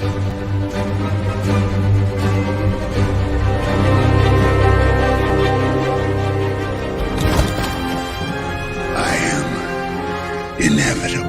I am inevitable.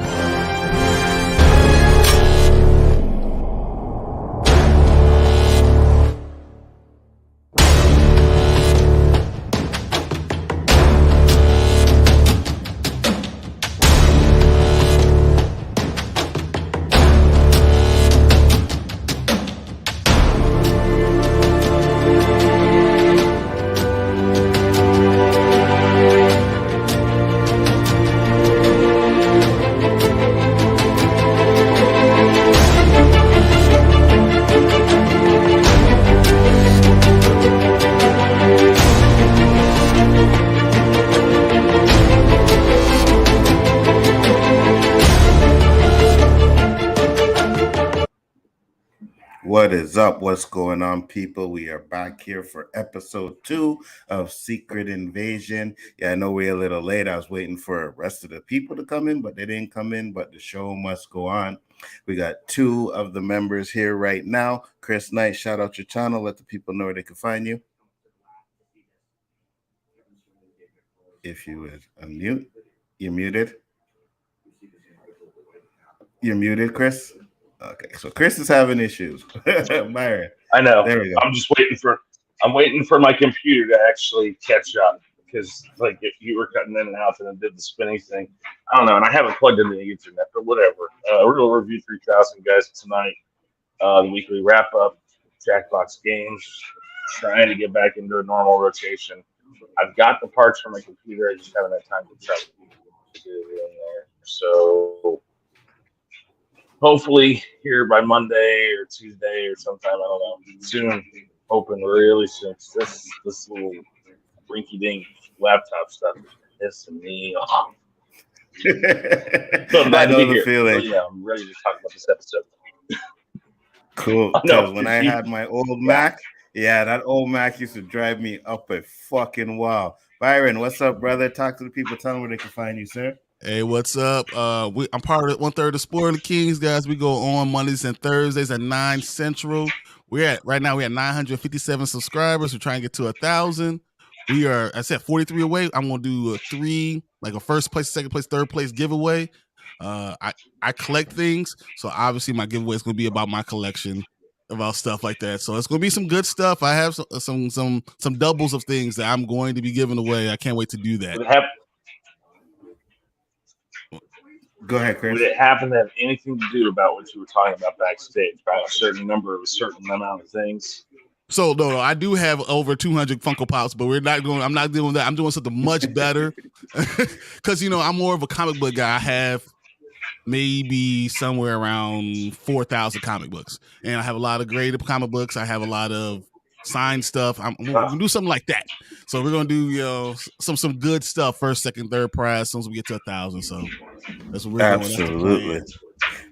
What is up? What's going on, people? We are back here for episode 2 of Secret Invasion. Yeah, I know we're a little late. I was waiting for the rest of the people to come in, but they didn't come in, but the show must go on. We got 2 of the members here right now. Chris Knight, shout out your channel. Let the people know where they can find you. If you would unmute. You're muted. You're muted, Chris. Okay, so Chris is having issues. Byron. I know. There we go. I'm waiting for my computer to actually catch up because, like, if you were cutting in and out and it did the spinning thing, I don't know. And I haven't plugged in the Ethernet, but whatever. We're gonna review 3000 guys tonight. The weekly wrap up, Jackbox games, trying to get back into a normal rotation. I've got the parts for my computer. I just haven't had time to try to get it in there. So hopefully here by Monday or Tuesday or sometime, I don't know, soon, hoping really soon. This little rinky-dink laptop stuff is pissing me off. So I know the feeling. So, yeah, I'm ready to talk about this episode. Cool. Because when I had my old Mac, that old Mac used to drive me up a fucking wall. Byron, what's up, brother? Talk to the people. Tell them where they can find you, sir. Hey, what's up? I'm part of 1/3 of Spoiler Kings, guys. We go on Mondays and Thursdays at 9 Central. Right now we're at 957 subscribers. We're trying to get to 1,000. We are, I said, 43 away. I'm gonna do a first place, second place, third place giveaway. I collect things, so obviously my giveaway is gonna be about my collection, about stuff like that. So it's gonna be some good stuff. I have some doubles of things that I'm going to be giving away. I can't wait to do that. Go ahead, Chris. Would it happen to have anything to do about what you were talking about backstage? About a certain number of a certain amount of things? So no, I do have over 200 Funko Pops, but I'm not doing that. I'm doing something much better because I'm more of a comic book guy. I have maybe somewhere around 4,000 comic books, and I have a lot of graded comic books. I have a lot of signed stuff. I'm gonna do something like that. So we're gonna do some good stuff. First, second, third prize. As soon as we get to 1,000. So that's what we're doing. Absolutely.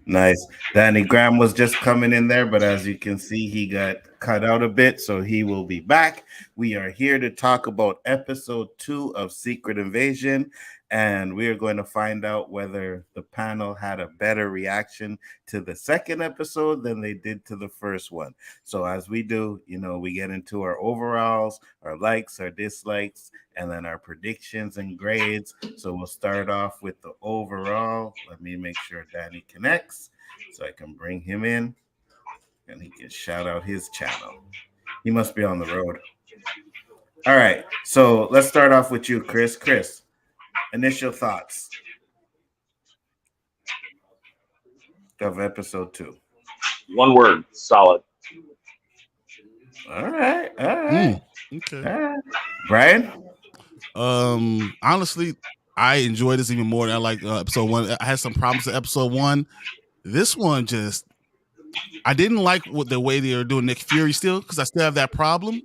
Nice. Danny Graham was just coming in there, but as you can see, he got cut out a bit, so he will be back. We are here to talk about episode 2 of Secret Invasion, and we are going to find out whether the panel had a better reaction to the second episode than they did to the first one. So as we do, we get into our overalls, our likes, our dislikes, and then our predictions and grades. So we'll start off with the overall. Let me make sure Danny connects so I can bring him in and he can shout out his channel. He must be on the road. All right, so let's start off with you, Chris. Chris, initial thoughts of episode 2. One word: solid. All right. Okay. All right. Brian? Honestly, I enjoyed this even more than I like episode 1. I had some problems with episode 1. This one I didn't like the way they were doing Nick Fury still, because I still have that problem.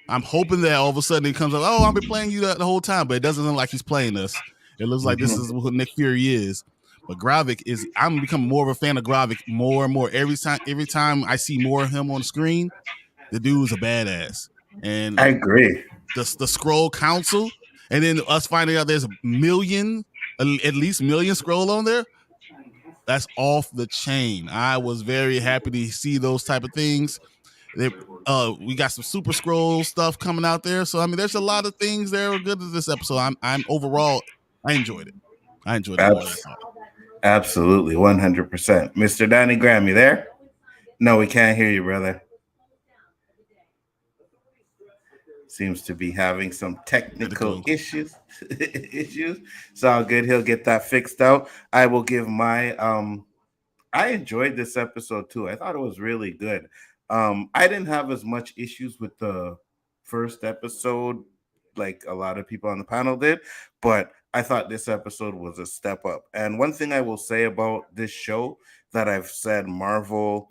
I'm hoping that all of a sudden it comes up, I've been playing you the whole time, but it doesn't look like he's playing us. It looks like this is what Nick Fury is. But Gravik I'm becoming more of a fan of Gravik more and more. Every time I see more of him on the screen, the dude's a badass. And I agree. The Skrull Council, and then us finding out there's at least million Skrull on there. that's off the chain. I was very happy to see those type of things. We got some Super Skrull stuff coming out there. So I mean, there's a lot of things that are good to this episode. I'm overall, I enjoyed it. I enjoyed it more than I thought. Absolutely, 100%. Mr. Danny Graham, you there? No, we can't hear you, brother. Seems to be having some technical issues. It's all good. He'll get that fixed out. I will give my I enjoyed this episode too. I thought it was really good. I didn't have as much issues with the first episode like a lot of people on the panel did, but I thought this episode was a step up. And one thing I will say about this show that I've said Marvel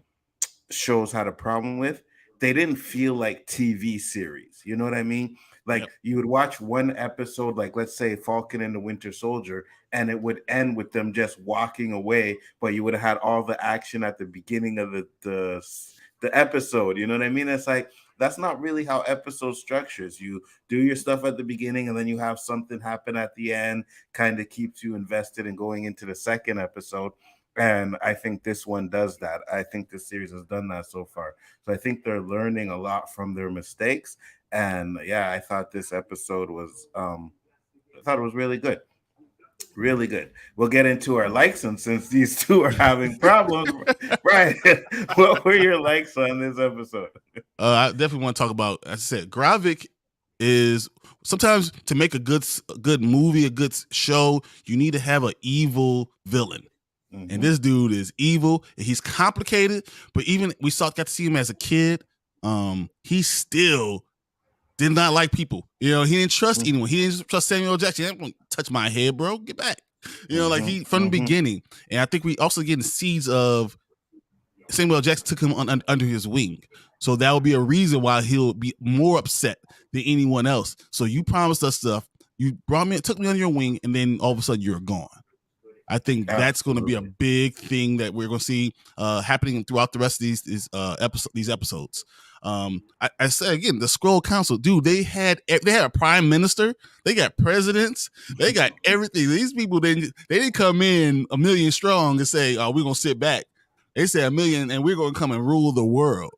shows had a problem with, they didn't feel like TV series. You know what I mean? Like you would watch one episode, like let's say Falcon and the Winter Soldier, and it would end with them just walking away, but you would have had all the action at the beginning of the episode. You know what I mean? It's like that's not really how episode structures. You do your stuff at the beginning, and then you have something happen at the end, kind of keeps you invested in going into the second episode. And I think this one does that. I think this series has done that so far. So I think they're learning a lot from their mistakes. And yeah, I thought this episode was really good. Really good. We'll get into our likes, and since these two are having problems, right? What were your likes on this episode? I definitely want to talk about, as I said, Gravik is sometimes to make a good movie, a good show, you need to have an evil villain. Mm-hmm. And this dude is evil. And he's complicated, but even got to see him as a kid. He still did not like people. You know, he didn't trust anyone. He didn't trust Samuel Jackson. He didn't touch my head, bro. Get back. You know, like he from the beginning. And I think we also getting seeds of Samuel Jackson took him under his wing. So that would be a reason why he'll be more upset than anyone else. So you promised us stuff. You took me under your wing, and then all of a sudden you're gone. I think that's going to be a big thing that we're going to see happening throughout the rest of these episodes. I say again, the Skrull Council, dude, they had a prime minister, they got presidents, they got everything. These people they didn't come in a million strong and say, "Oh, we're gonna sit back." They said 1 million, and we're gonna come and rule the world.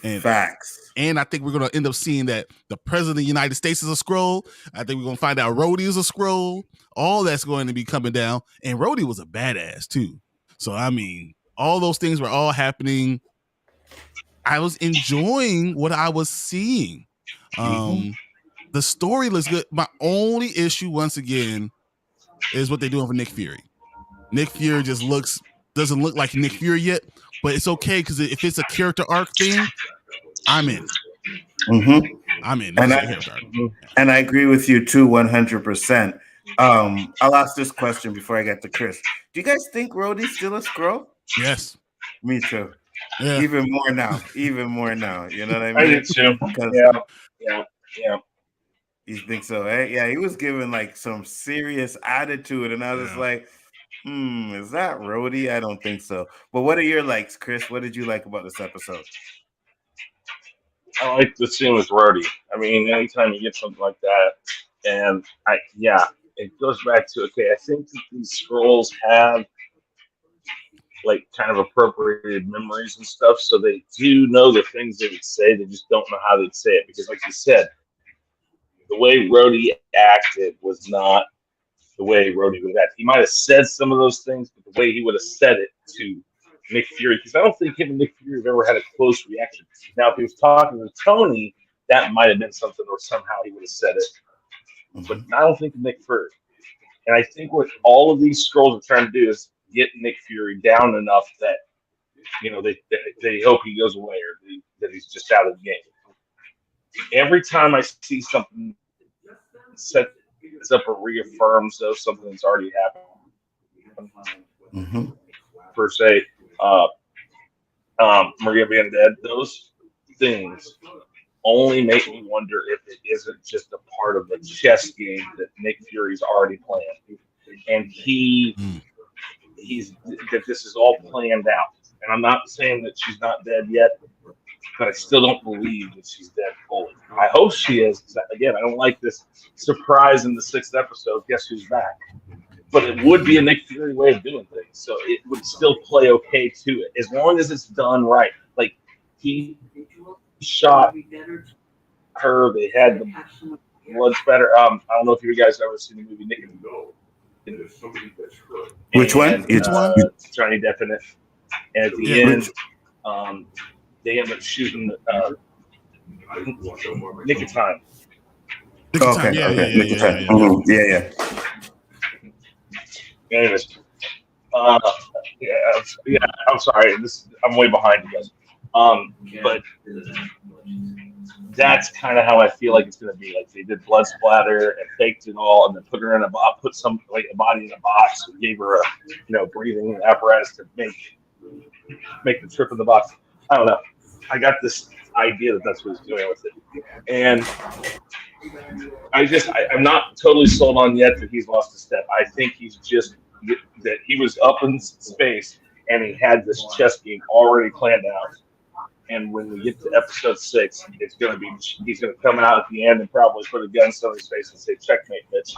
And facts. And I think we're going to end up seeing that the president of the United States is a Skrull. I think we're going to find out Rhodey is a Skrull. All that's going to be coming down. And Rhodey was a badass too. So, I mean, all those things were all happening. I was enjoying what I was seeing. The story looks good. My only issue, once again, is what they're doing for Nick Fury. Nick Fury just doesn't look like Nick Fury yet, but it's okay because if it's a character arc thing, I'm in. I'm in. And I agree with you too, 100%. I'll ask this question before I get to Chris. Do you guys think Rhodey's still a Skrull? Yes. Me too. Yeah. Even more now. You know what I mean? I do too. Yeah. You think so, eh? Yeah, he was giving like some serious attitude, and I was like, is that Rhodey? I don't think so. But what are your likes, Chris? What did you like about this episode? I like the scene with Rhodey. I mean, anytime you get something like that, and it goes back to, I think that these Skrulls have like kind of appropriated memories and stuff, so they do know the things they would say, they just don't know how they'd say it, because like you said, the way Rhodey acted was not the way Rhodey would act. He might have said some of those things, but the way he would have said it to Nick Fury, because I don't think him and Nick Fury have ever had a close reaction. Now, if he was talking to Tony, that might have been something, or somehow he would have said it. But I don't think Nick Fury. And I think what all of these Skrulls are trying to do is get Nick Fury down enough that, they hope he goes away, or that he's just out of the game. Every time I see something sets up or reaffirms something that's already happened, per se, Maria being dead, those things only make me wonder if it isn't just a part of the chess game that Nick Fury's already planned, and he's that this is all planned out. And I'm not saying that she's not dead yet, but I still don't believe that she's dead fully. I hope she is. Again, I don't like this surprise in the 6th episode. Guess who's back? but it would be a Nick Fury way of doing things. So it would still play okay to it as long as it's done right. Like he shot her, they had the blood spatter. I don't know if you guys ever seen the movie Nick and Which one? Which one? Johnny Depp in it. And at the Yeah. end, they end up shooting Nick of Time. Nick of Okay, Time. Yeah, okay. yeah, Nick of Time. yeah. Mhm. Yeah. Anyways, yeah. I'm sorry. I'm way behind you guys. But that's kind of how I feel like it's going to be. Like they did blood splatter and faked it all, and then put her in a box, put some like a body in a box, and gave her a breathing apparatus to make the trip in the box. I don't know. I got this idea that that's what he's doing with it, and I'm not totally sold on yet that he's lost a step. I think he's just that he was up in space and he had this chess game already planned out. And when we get to episode 6, he's gonna come out at the end and probably put a gun in somebody's face and say, "Checkmate, bitch."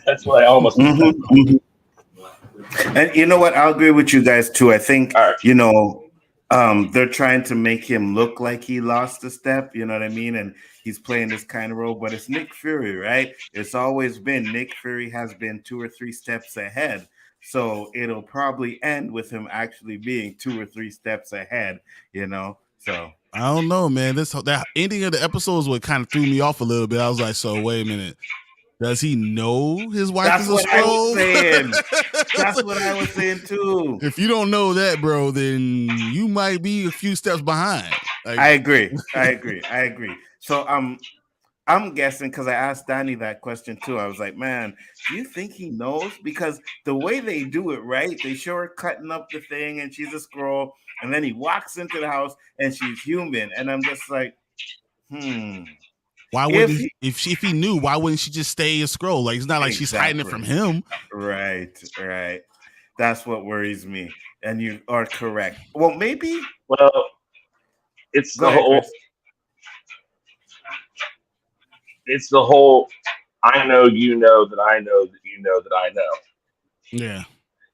That's what I almost. And you know what? I'll agree with you guys too. I think they're trying to make him look like he lost a step. You know what I mean? And he's playing this kind of role, but it's Nick Fury, right? It's always been Nick Fury has been 2 or 3 steps ahead. So it'll probably end with him actually being 2 or 3 steps ahead, So I don't know, man. That ending of the episode is what kind of threw me off a little bit. I was like, so wait a minute. Does he know his wife is a Skrull? That's what I was saying too. If you don't know that, bro, then you might be a few steps behind. Like, I agree. So I'm guessing, because I asked Danny that question too. I was like, man, do you think he knows? Because the way they do it, right? They show her cutting up the thing and she's a Skrull, and then he walks into the house and she's human. And I'm just like, why wouldn't if he knew, why wouldn't she just stay a Skrull? Like, it's not like she's hiding it from him. Right. That's what worries me. And you are correct. Well, maybe. Well, it's the whole. It's the whole. I know you know that I know that you know that I know. Yeah.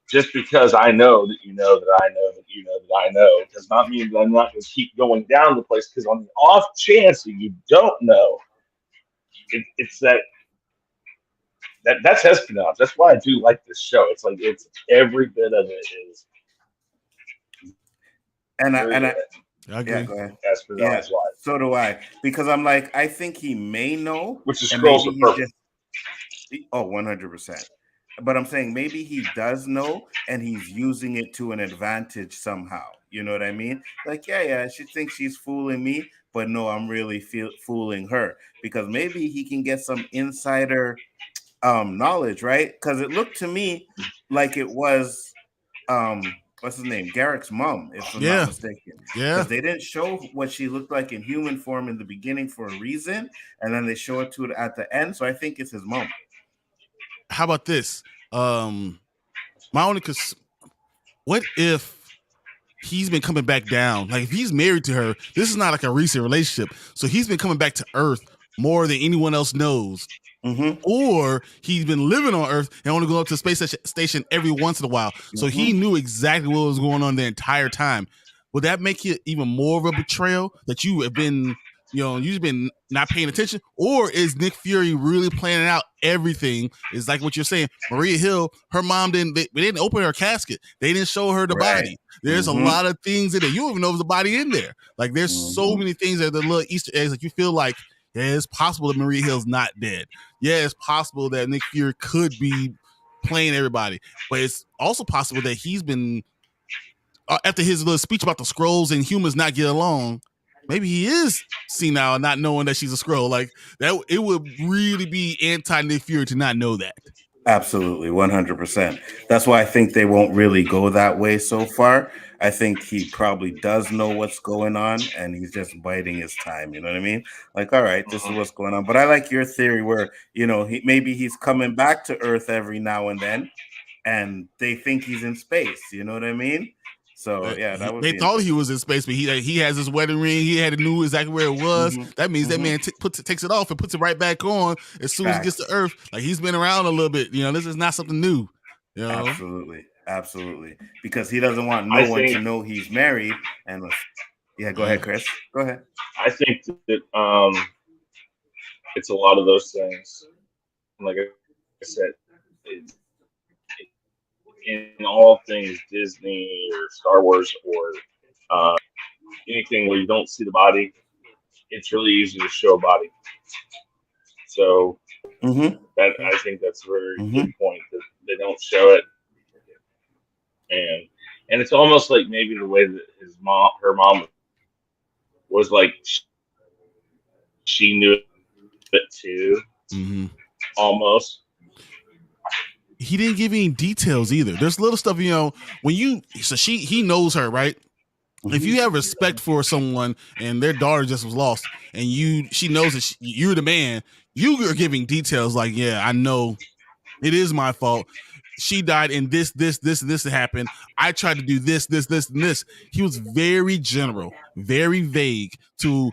Just because I know that you know that I know that you know that I know does not mean that I'm not going to keep going down the place. Because on the off chance that you don't know, it's that's espionage. That's why I do like this show. It's like it's every bit of it is. And I agree. Yeah, go ahead. Espionage wise. So do I, because I'm like, I think he may know, which is Skrulls are perfect. 100%. But I'm saying maybe he does know and he's using it to an advantage somehow. You know what I mean? Like, yeah, she thinks she's fooling me, but no, I'm really fooling her, because maybe he can get some insider knowledge, right? Because it looked to me like it was what's his name? Garrick's mom, if I'm not mistaken. Yeah. Because they didn't show what she looked like in human form in the beginning for a reason, and then they show it to it at the end. So I think it's his mom. How about this? What if he's been coming back down? Like, if he's married to her, this is not like a recent relationship. So he's been coming back to Earth more than anyone else knows. Mm-hmm. Or he's been living on Earth and only going up to the space station every once in a while. So he knew exactly what was going on the entire time. Would that make it even more of a betrayal that you have been, you've been not paying attention? Or is Nick Fury really planning out everything? It's like what you're saying. Maria Hill, her mom they didn't open her casket. They didn't show her the body. There's a lot of things in there. You don't even know if there's a body in there. Like, there's so many things that are the little Easter eggs that you feel like, yeah, it's possible that Maria Hill's not dead. Yeah, it's possible that Nick Fury could be playing everybody. But it's also possible that he's been, after his little speech about the Skrulls and humans not get along, maybe he is senile and not knowing that she's a Skrull. Like, that, it would really be anti-Nick Fury to not know that. Absolutely, 100%. That's why I think they won't really go that way so far. I think he probably does know what's going on, and he's just biding his time. You know what I mean? Like, all right, this is what's going on. But I like your theory where, maybe he's coming back to Earth every now and then, and they think he's in space. You know what I mean? So yeah, that would They be thought he interesting. was in space, but he has his wedding ring. He had knew exactly where it was. That means that man takes it off and puts it right back on as soon as he gets to Earth. Like he's been around a little bit. This is not something new. Absolutely, because he doesn't want no one to know he's married. And go ahead, Chris. Go ahead. I think that it's a lot of those things. Like I said, in all things Disney or Star Wars or anything where you don't see the body, it's really easy to show a body. So that I think that's a very good point, that they don't show it, and it's almost like maybe the way that her mom was like, she knew it too, almost. He didn't give any details either. There's little stuff, when he knows her, right? If you have respect for someone and their daughter just was lost, and she knows that you're the man, you are giving details like, yeah, I know it is my fault. She died and this happened. I tried to do this, and this. He was very general, very vague to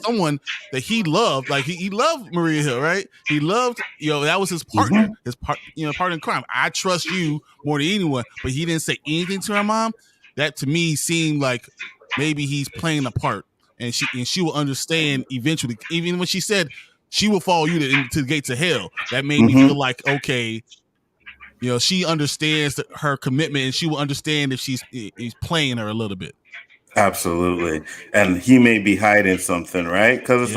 someone that he loved. Like he loved Maria Hill, right? He loved, that was his partner, partner in crime. I trust you more than anyone, but he didn't say anything to her mom. That to me seemed like maybe he's playing a part, and she will understand eventually. Even when she said she will follow you to the gates of hell, that made me feel like, okay, she understands her commitment, and she will understand if he's playing her a little bit. Absolutely. And he may be hiding something, right? Because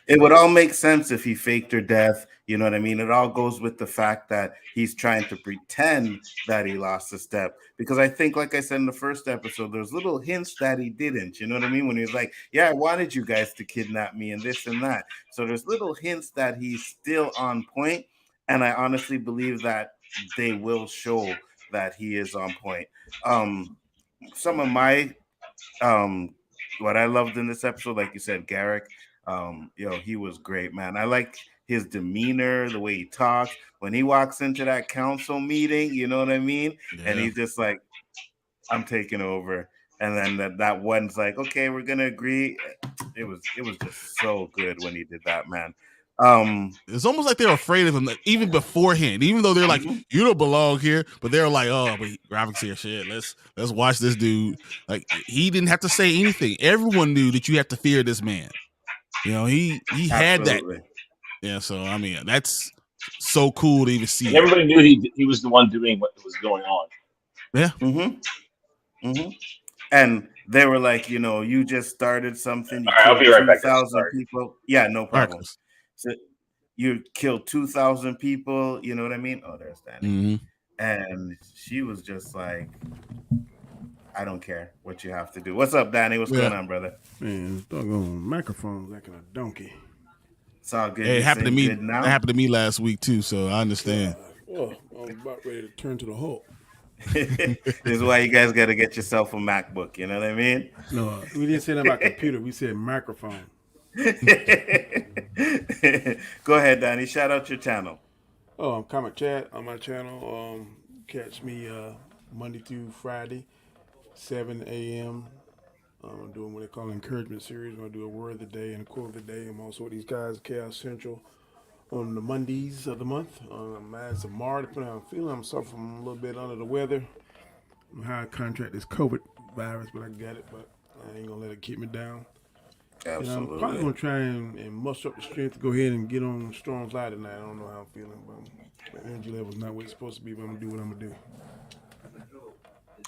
it would all make sense if he faked her death. You know what I mean? It all goes with the fact that he's trying to pretend that he lost a step. Because I think, like I said in the first episode, there's little hints that he didn't. You know what I mean? When he was like, yeah, I wanted you guys to kidnap me and this and that. So there's little hints that he's still on point. And I honestly believe that they will show that he is on point. Some of my what I loved in this episode, like you said, Gravik, he was great, man. I like his demeanor, the way he talks when he walks into that council meeting, you know what I mean? Yeah. And he's just like, I'm taking over. And then that one's like, okay, we're gonna agree. It was just so good when he did that, man. It's almost like they're afraid of him, like, even beforehand. Even though they're like, you don't belong here, but they're like, oh, but Gravik's here. Shit, let's watch this dude. Like he didn't have to say anything. Everyone knew that you have to fear this man. He had that. Yeah, so I mean, that's so cool to even see. And everybody knew he was the one doing what was going on. Yeah. And they were like, you just started something. You I'll be right back. 2,000 people. Yeah, no problem. So you killed 2,000 people. You know what I mean? Oh, there's Danny. And she was just like, I don't care what you have to do. What's up, Danny? What's going on, brother? Man, doggone microphone's like a donkey. It's all good. Hey, it happened to me. It happened to me last week too, so I understand. I'm about ready to turn to the Hulk. This is why you guys got to get yourself a MacBook. You know what I mean? No, we didn't say that about computer. We said microphone. Go ahead, Danny. Shout out your channel. Oh, I'm Comic Chat on my channel. Catch me Monday through Friday, 7 a.m. I'm doing what they call an encouragement series. I'm going to do a word of the day and a quote of the day. I'm also with these guys, Chaos Central, on the Mondays of the month. I'm as of March, depending on how I'm feeling. I'm suffering a little bit under the weather. I'm how I contract this COVID virus, but I got it. But I ain't going to let it keep me down. Absolutely. And I'm probably going to try and muster up the strength to go ahead and get on Storm's Live tonight. I don't know how I'm feeling, but my energy level's not what it's supposed to be, but I'm going to do what I'm going to do.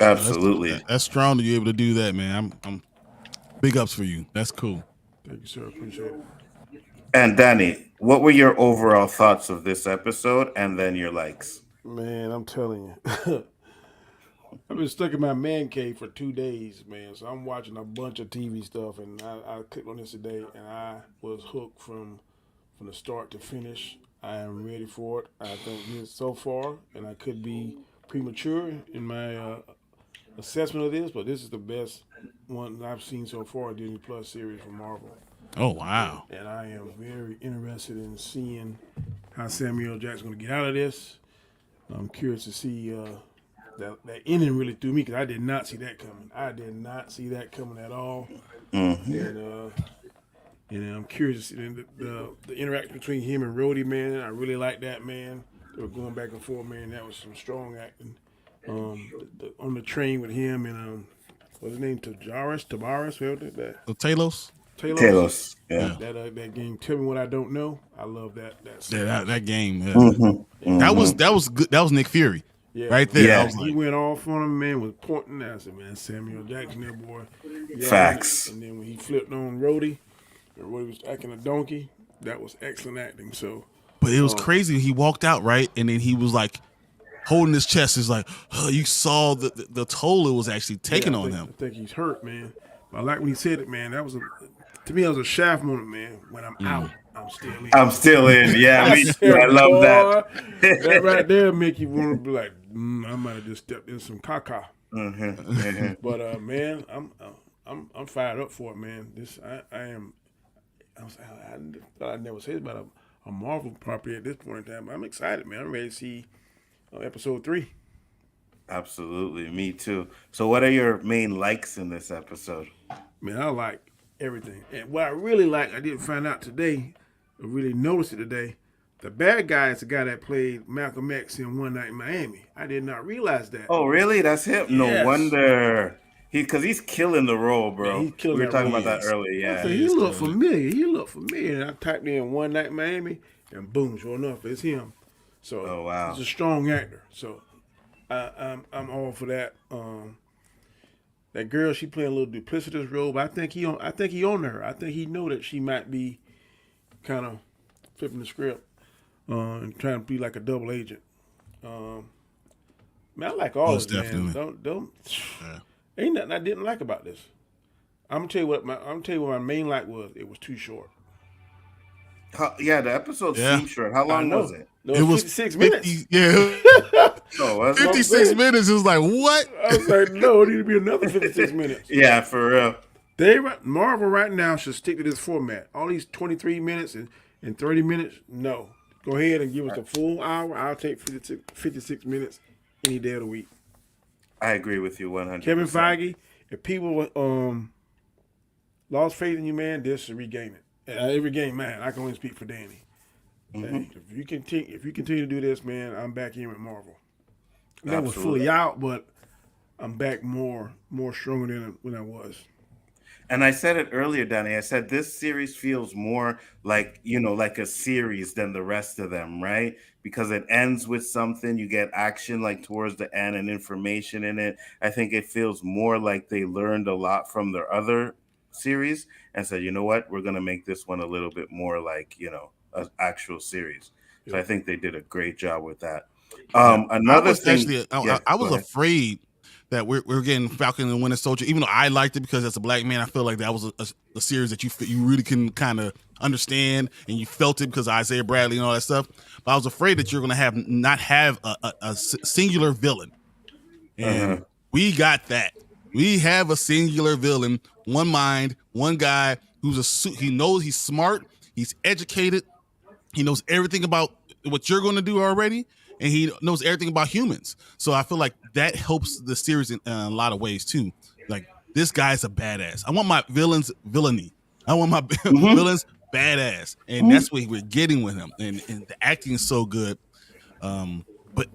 Absolutely. That's strong to be able to do that, man. I'm big ups for you. That's cool. Thank you, sir. Appreciate it. And Danny, what were your overall thoughts of this episode and then your likes? Man, I'm telling you. I've been stuck in my man cave for 2 days, man. So I'm watching a bunch of TV stuff, and I clicked on this today, and I was hooked from the start to finish. I am ready for it. I think this so far, and I could be premature in my assessment of this, but this is the best one I've seen so far, Disney Plus series from Marvel. Oh, wow. And I am very interested in seeing how Samuel L. Jackson's going to get out of this. I'm curious to see that ending really threw me because I did not see that coming. I did not see that coming at all. And I'm curious to see the interaction between him and Rhodey, man. I really like that, man. They were going back and forth, man. That was some strong acting. On the train with him and what's his name? Tabaris, whoever that. Talos. Yeah. That game. Tell me what I don't know. I love that. That game. Yeah. Mm-hmm. That was good. That was Nick Fury. Yeah, right there. Yeah. I was like, He went off on him, man, was pointing. I said, man, Samuel Jackson, that boy. Yeah, Facts. And then when he flipped on Rhodey, and Rhodey was acting a donkey, that was excellent acting. So, but it was crazy. He walked out, right? And then he was like holding his chest. It's like, oh, you saw the toll it was actually taking on him. I think he's hurt, man. But I like when he said it, man. That was to me, that was a Shaft moment, man. When I'm out, I'm still in. I'm still in. Yeah, me too. I love that. That right there make you want to be like, I might have just stepped in some caca. But man, I'm fired up for it, man. This I thought I'd never say this about a Marvel property at this point in time. I'm excited, man. I'm ready to see episode 3. Absolutely, me too. So, what are your main likes in this episode? Man, I like everything, and what I really like, I didn't find out today, or really notice it today. The bad guy is the guy that played Malcolm X in One Night in Miami. I did not realize that. Oh, really? That's him? Yes. No wonder. Because he's killing the role, bro. Man, he's killing we were that talking role. about that earlier. Yeah. He looked familiar. And I typed in One Night in Miami, and boom, sure enough, it's him. So Oh, wow. he's a strong actor. So I'm all for that. That girl, she playing a little duplicitous role, but I think he on her. I think he know that she might be kind of flipping the script and trying to be like a double agent. Man, I like all Most this, man. definitely. Don't. Ain't nothing I didn't like about this. I'm gonna tell you what my main like was. It was too short. The episode seemed short. How long was it? No, it was 56 minutes. Yeah. Oh, that's 56 minutes. It was like, what? I was like, no, it need to be another 56 minutes. Yeah, for real. Marvel right now should stick to this format. All these 23 minutes and 30 minutes, no. Go ahead and give us a full hour. I'll take 56 minutes any day of the week. I agree with you 100%. Kevin Feige, if people lost faith in you, man, this should regain it. Every game, man, I can only speak for Danny. Okay? If you continue to do this, man, I'm back in with Marvel. I was fully out, but I'm back more stronger than when I was. And I said it earlier, Danny. I said this series feels more like, like a series than the rest of them, right? Because it ends with something, you get action like towards the end and information in it. I think it feels more like they learned a lot from their other series and said, you know what, we're going to make this one a little bit more like, an actual series. So I think they did a great job with that. Another thing, I was afraid that we're getting Falcon and Winter Soldier, even though I liked it because as a black man, I feel like that was a series that you really can kind of understand and you felt it because of Isaiah Bradley and all that stuff. But I was afraid that you're going to not have a singular villain, and we got that. We have a singular villain, one mind, one guy he knows he's smart, he's educated, he knows everything about what you're going to do already. And he knows everything about humans. So I feel like that helps the series in a lot of ways too. Like, this guy's a badass. I want my villains villainy. I want my villains badass. And that's what we're getting with him. And the acting is so good. But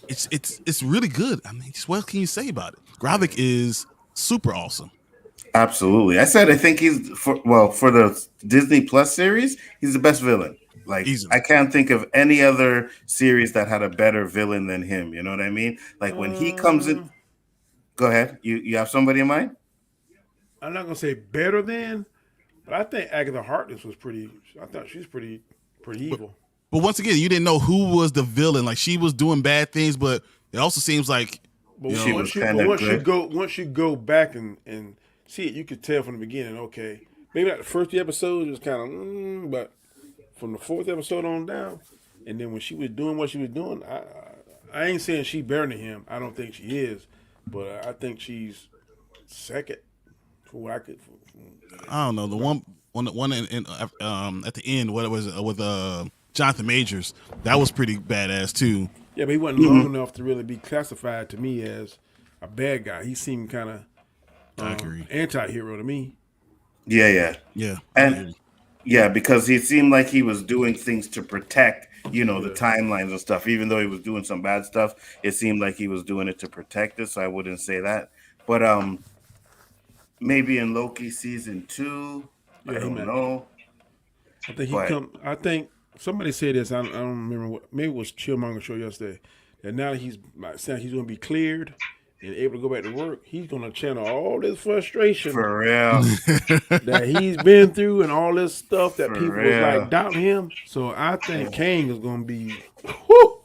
it's really good. I mean, what can you say about it? Gravik is super awesome. Absolutely. I think he's for the Disney Plus series, he's the best villain. Like, easily. I can't think of any other series that had a better villain than him. You know what I mean? Like, when he comes in, go ahead. You have somebody in mind? I'm not gonna say better than, but I think Agatha Harkness was pretty. I thought she's pretty evil. But once again, you didn't know who was the villain. Like, she was doing bad things, but it also seems like once you go back and see it, you could tell from the beginning. Okay, maybe not the first few episodes, it was kind of, but from the 4th episode on down, and then when she was doing what she was doing, I ain't saying she better than him. I don't think she is, but I think she's second for what I could. I don't know, the one in at the end, what it was with Jonathan Majors, that was pretty badass too. Yeah, but he wasn't long enough to really be classified to me as a bad guy. He seemed kind of I agree. anti-hero to me. Yeah. Yeah. And yeah, because he seemed like he was doing things to protect, the timelines and stuff. Even though he was doing some bad stuff, it seemed like he was doing it to protect us. So I wouldn't say that. But maybe in Loki season 2, I don't know. I think I think somebody said this. I don't remember what. Maybe it was Chillmonger show yesterday. That now that he's saying he's going to be cleared and able to go back to work, he's going to channel all this frustration For real. that he's been through and all this stuff that people was like doubting him. So I think Kang is going to be. Whew,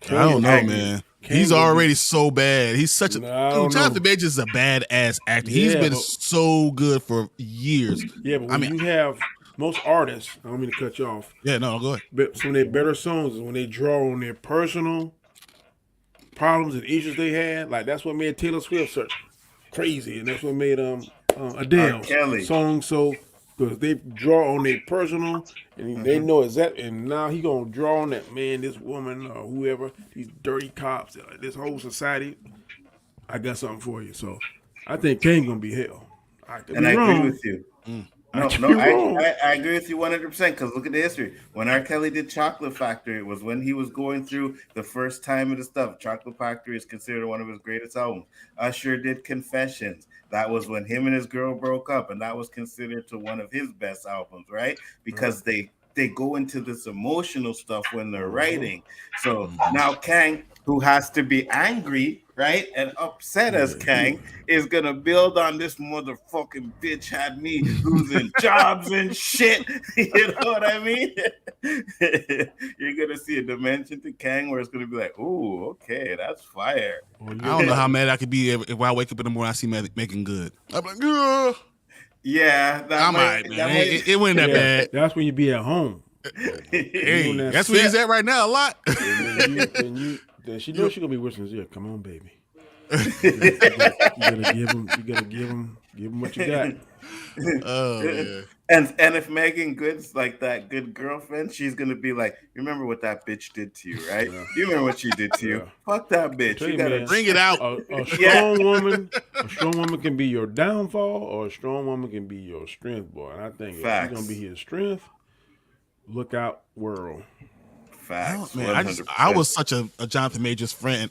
I don't know, man. He's already so bad. He's such a Jonathan Majors is a badass actor. He's been so good for years. Yeah, but when you have most artists, I don't mean to cut you off. Yeah, no, go ahead. But some of their better songs is when they draw on their personal problems and issues they had. Like that's what made Taylor Swift such crazy, and that's what made Adele's song so. Because they draw on their personal, and they know exactly. And now he gonna draw on that man, this woman, or whoever, these dirty cops, this whole society. I got something for you. So I think Kane gonna be hell. I agree with you. I agree with you 100%. Because look at the history. When R. Kelly did Chocolate Factory, it was when he was going through the first time of the stuff. Chocolate Factory is considered one of his greatest albums. Usher did Confessions. That was when him and his girl broke up, and that was considered to one of his best albums, right? Because they go into this emotional stuff when they're writing. So now Kang, who has to be angry, right, and upset as Kang, is gonna build on this motherfucking bitch had me losing jobs and shit. You know what I mean? You're gonna see a dimension to Kang where it's gonna be like, ooh, okay, that's fire. I don't know how mad I could be if I wake up in the morning and I see making good. I'm like, ugh. Yeah, I might, man. It wasn't that bad. That's when you be at home. Hey, that's where he's at right now a lot. Then she knows she's gonna be whispering, yeah, come on, baby. You gotta give him what you got. Oh yeah. And if Megan Good's like that good girlfriend, she's gonna be like, you remember what that bitch did to you, right? Yeah. You remember what she did to you. Fuck that bitch. You gotta bring it out. A strong woman can be your downfall, or a strong woman can be your strength, boy. And I think if she's gonna be his strength, look out, world. Facts. Man, I was such a Jonathan Majors fan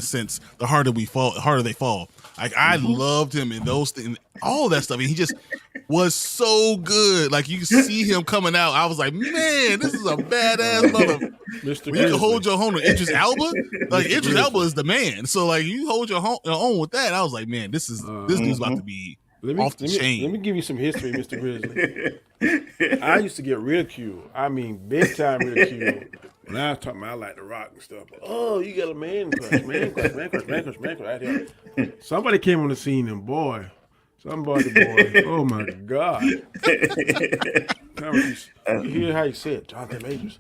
since The Harder They Fall. Like I loved him in those things, all that stuff. And he just was so good. Like you see him coming out. I was like, man, this is a badass mother. Mr. You can hold your own with Idris Elba. Like Idris Elba is the man. So like you hold your own with that. I was like, man, this dude's about to be off the chain. Let me give you some history, Mr. Grizzly. I used to get ridiculed. I mean, big time ridiculed. When I was talking about I like to rock and stuff. Oh, you got a man crush right here. Somebody came on the scene and boy, oh my God. You hear how you say it, Jonathan Majors.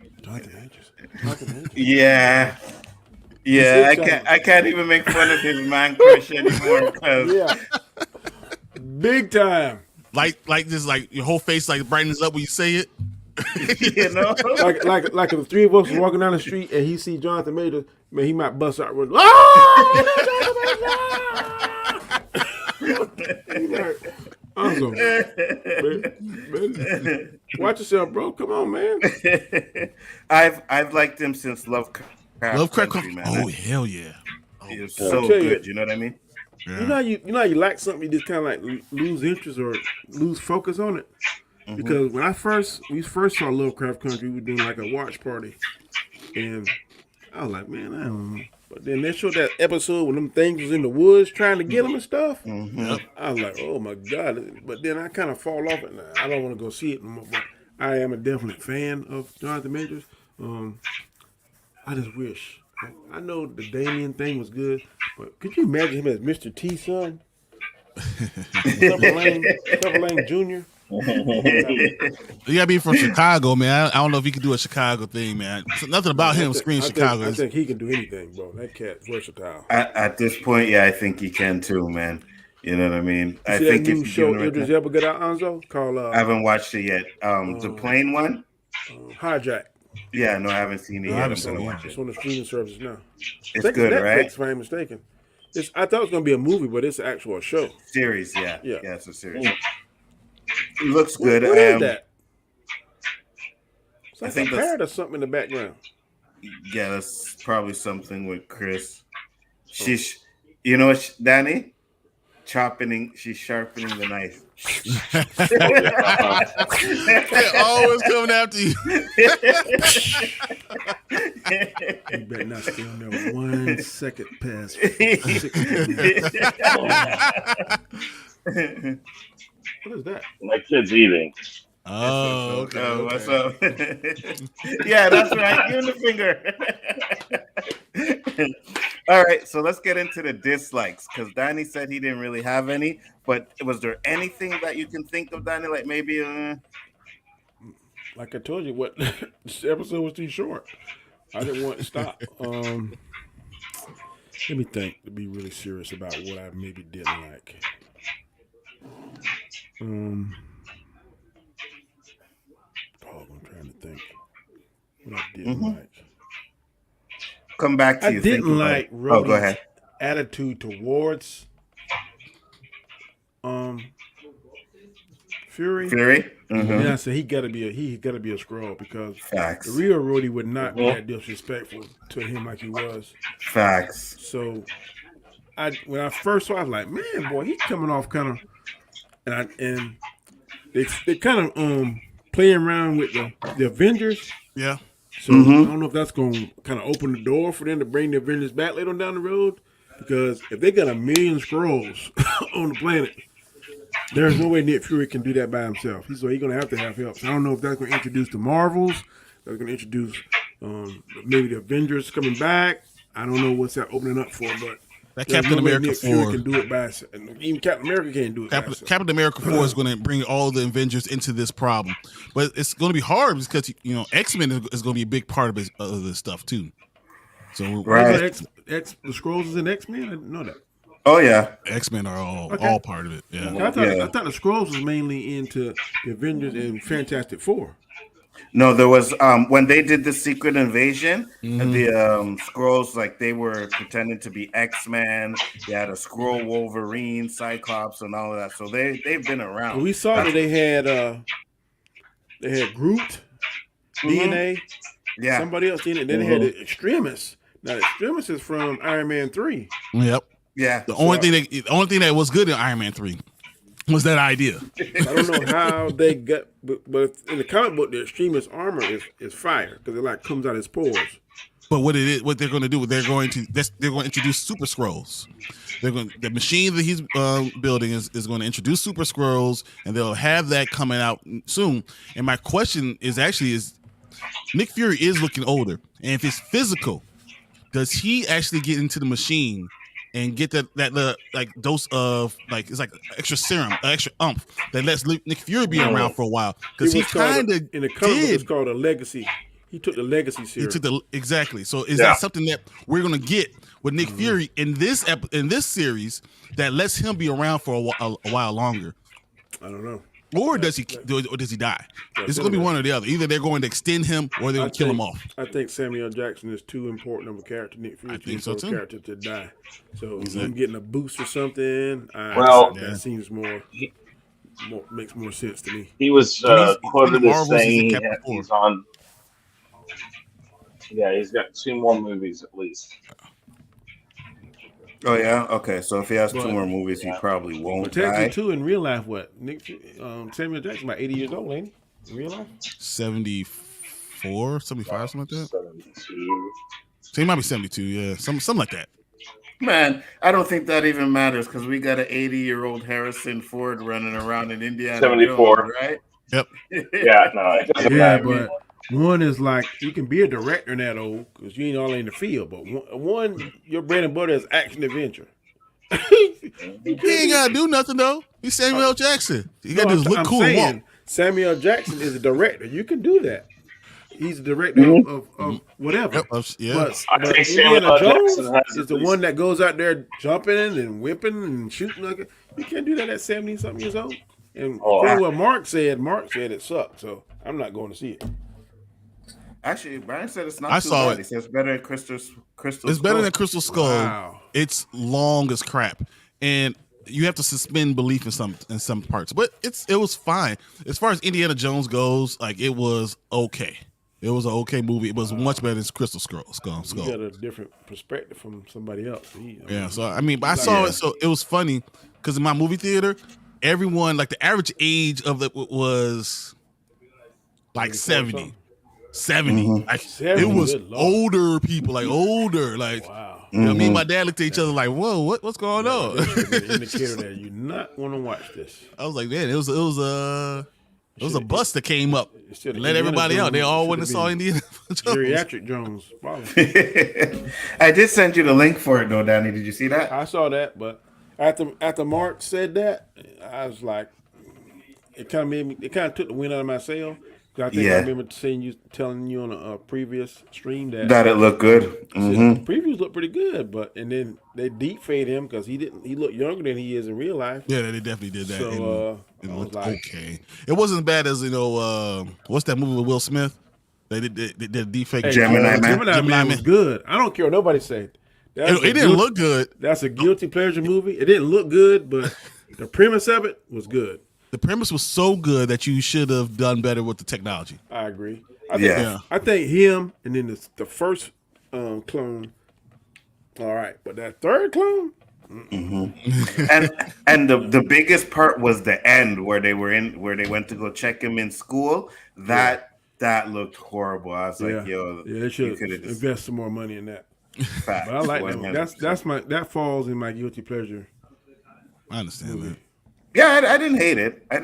Yeah. I can't even make fun of his man crush anymore. Yeah. Big time. Like this, like your whole face like brightens up when you say it. You know, like if the three of us were walking down the street and he see Jonathan Majors, man, he might bust out with, awesome. Man. Watch yourself, bro. Come on, man. I've liked him since Lovecraft Country, man. Oh hell yeah! He was so good. You know what I mean? Yeah. You know how you like something, you just kind of like lose interest or lose focus on it. Because when we first saw Lovecraft Country, we were doing like a watch party, and I was like, man, I don't know. But then they showed that episode when them things was in the woods trying to get them and stuff. I was like, oh my God. But then I kind of fall off it. I don't want to go see it anymore. But I am a definite fan of Jonathan Majors. I just wish. I know the Damien thing was good, but could you imagine him as Mr. T son? Christopher Lane Jr.? You gotta be from Chicago, man. I don't know if he can do a Chicago thing, man. So nothing about him screams Chicago. I think he can do anything, bro. That cat's versatile. At this point, yeah, I think he can too, man. You know what I mean? I think that new show Idris Elba got out, Anzo, called I haven't watched it yet. The plane one? Hijack. Yeah, no, I haven't seen it No, I yet. haven't I'm seen gonna it watch It's it. on the streaming services now. It's I think good, Netflix, right? if I ain't mistaken. I thought it was going to be a movie, but it's actual show. Series, yeah. Yeah. Yeah, it's a series. It looks What good. is that? It's I like think a that's- parrot or something in the background. Yeah, that's probably something with Chris. She's, you know, Danny, she's sharpening the knife. They're always coming after you. You better not stay on there 1 second past 6 What is that? My kid's eating. Oh, okay. Oh, what's okay. up? Yeah, that's right. Give him the finger. All right, so let's get into the dislikes because Danny said he didn't really have any. But was there anything that you can think of, Danny? Like maybe, Like I told you, what this episode was too short. I didn't want to stop. Let me think to be really serious about what I maybe didn't like. I'm trying to think what I didn't like. come back to I you. didn't think about like it. Oh, go Rhodey's ahead. attitude towards Fury. Fury. Mhm. Yeah, I said he gotta be a Skrull because Facts. the real Rhodey would not be that disrespectful to him like he was. Facts. So when I first saw, I was like, man, boy, he's coming off kind of, and they kind of playing around with the Avengers. Yeah. So I don't know if that's going to kind of open the door for them to bring the Avengers back later on down the road. Because if they got 1 million Skrulls on the planet, there's no way Nick Fury can do that by himself. So he's going to have help. So I don't know if that's going to introduce the Marvels. That's going to introduce maybe the Avengers coming back. I don't know what's that opening up for, but That there's Captain no way America Nick Fury 4. can do it by himself. Even Captain America can't do it by himself. Captain America 4 is going to bring all the Avengers into this problem, but it's going to be hard because X-Men is going to be a big part of this stuff too. So Right. The Skrulls is in X-Men? I didn't know that. Oh yeah. X-Men are all part of it. Yeah. I thought the Skrulls was mainly into the Avengers and Fantastic Four. No, there was when they did the Secret Invasion, and the Skrulls, like they were pretending to be X-Men. They had a Skrull Wolverine, Cyclops, and all of that. So they've been around. And we saw that they had Groot, DNA, Yeah. somebody else in it. Then they had the Extremis. Now the Extremis is from Iron Man 3. Yep. Yeah. The only thing that was good in Iron Man 3 was that idea. I don't know how they got, but in the comic book, the Extremis armor is fire because it like comes out his pores. But what they're going to do, they're going to introduce Super Skrulls. The machine that he's building is going to introduce Super Skrulls, and they'll have that coming out soon. And my question is Nick Fury is looking older, and if it's physical, does he actually get into the machine and get that dose of it's like extra serum, extra umph that lets Nick Fury be around for a while because he kind of in the comic book it's called a legacy. He took the legacy serum. Exactly. So is that something that we're gonna get with Nick Fury in this series that lets him be around for a while longer? I don't know. Or does he die? It's going to be one or the other. Either they're going to extend him or they're going to kill him off. I think Samuel Jackson is too important of a character. Nick Fury is too important of a character to die. So him getting a boost or something, that seems makes more sense to me. He was quoted as saying he's on. Yeah, he's got 2 more movies at least. Oh yeah. Okay. So if he has 2 more movies, he probably won't But technically, die. too, in real life, what Samuel Jackson about 80 years old, ain't he? In real life, 74, 75, something like that. 72. So he might be 72. Yeah, something like that. Man, I don't think that even matters because we got an 80-year-old Harrison Ford running around in Indiana. 74, Jones, right? Yep. Yeah, no, it doesn't matter. but one is like you can be a director in that old because you ain't all in the field. But one, your bread and butter is action adventure. He ain't got to do nothing though. He's Samuel L. Jackson. You got to just look cool and walk. Samuel Jackson is a director. You can do that. He's a director of whatever. Yep, But I think Indiana Samuel Jones Jackson has is the one that goes out there jumping and whipping and shooting. You can't do that at 70-something years old. And what Mark said it sucked. So I'm not going to see it. Actually, Brian said it's not I too saw bad. it. He says better than Crystal It's better than Crystal Skull. Wow. It's long as crap, and you have to suspend belief in some parts. But it was fine as far as Indiana Jones goes. Like it was okay. It was an okay movie. It was much better than Crystal Skull. You got a different perspective from somebody else. Yeah. So I mean, but I saw it. So it was funny because in my movie theater, everyone like the average age of it was like 70. 70. Like 70, it was good Lord. older people, like older, like Wow. you know, me and my dad looked at each other like, "Whoa, what's going on?" That should be an indicator that you not want to watch this. I was like, "Man, it was a bus that came up, Instead of let everybody Indiana out. They Jones, all it went and should saw have Indiana Jones." Geriatric Jones. Probably. I did send you the link for it, though, Danny. Did you see that? I saw that, but after Mark said that, I was like, it kind of took the wind out of my sail. 'Cause I think I remember telling you on a previous stream that it looked good. the previews looked pretty good, and then they deep fade him because he looked younger than he is in real life. Yeah, they definitely did that. So it I looked was like, okay. It wasn't as bad as what's that movie with Will Smith? They did a deep fake. Gemini Man. Gemini Man was good. I don't care what nobody say. It didn't look good. That's a guilty pleasure movie. It didn't look good, but the premise of it was good. The premise was so good that you should have done better with the technology. I agree. I think him and then the first clone. All right, but that third clone. and the biggest part was the end where they went to go check him in school. That looked horrible. I was like, yo, they should invest some more money in that. Fact. But I like that. That falls in my guilty pleasure. I understand that. Yeah, I didn't hate it. I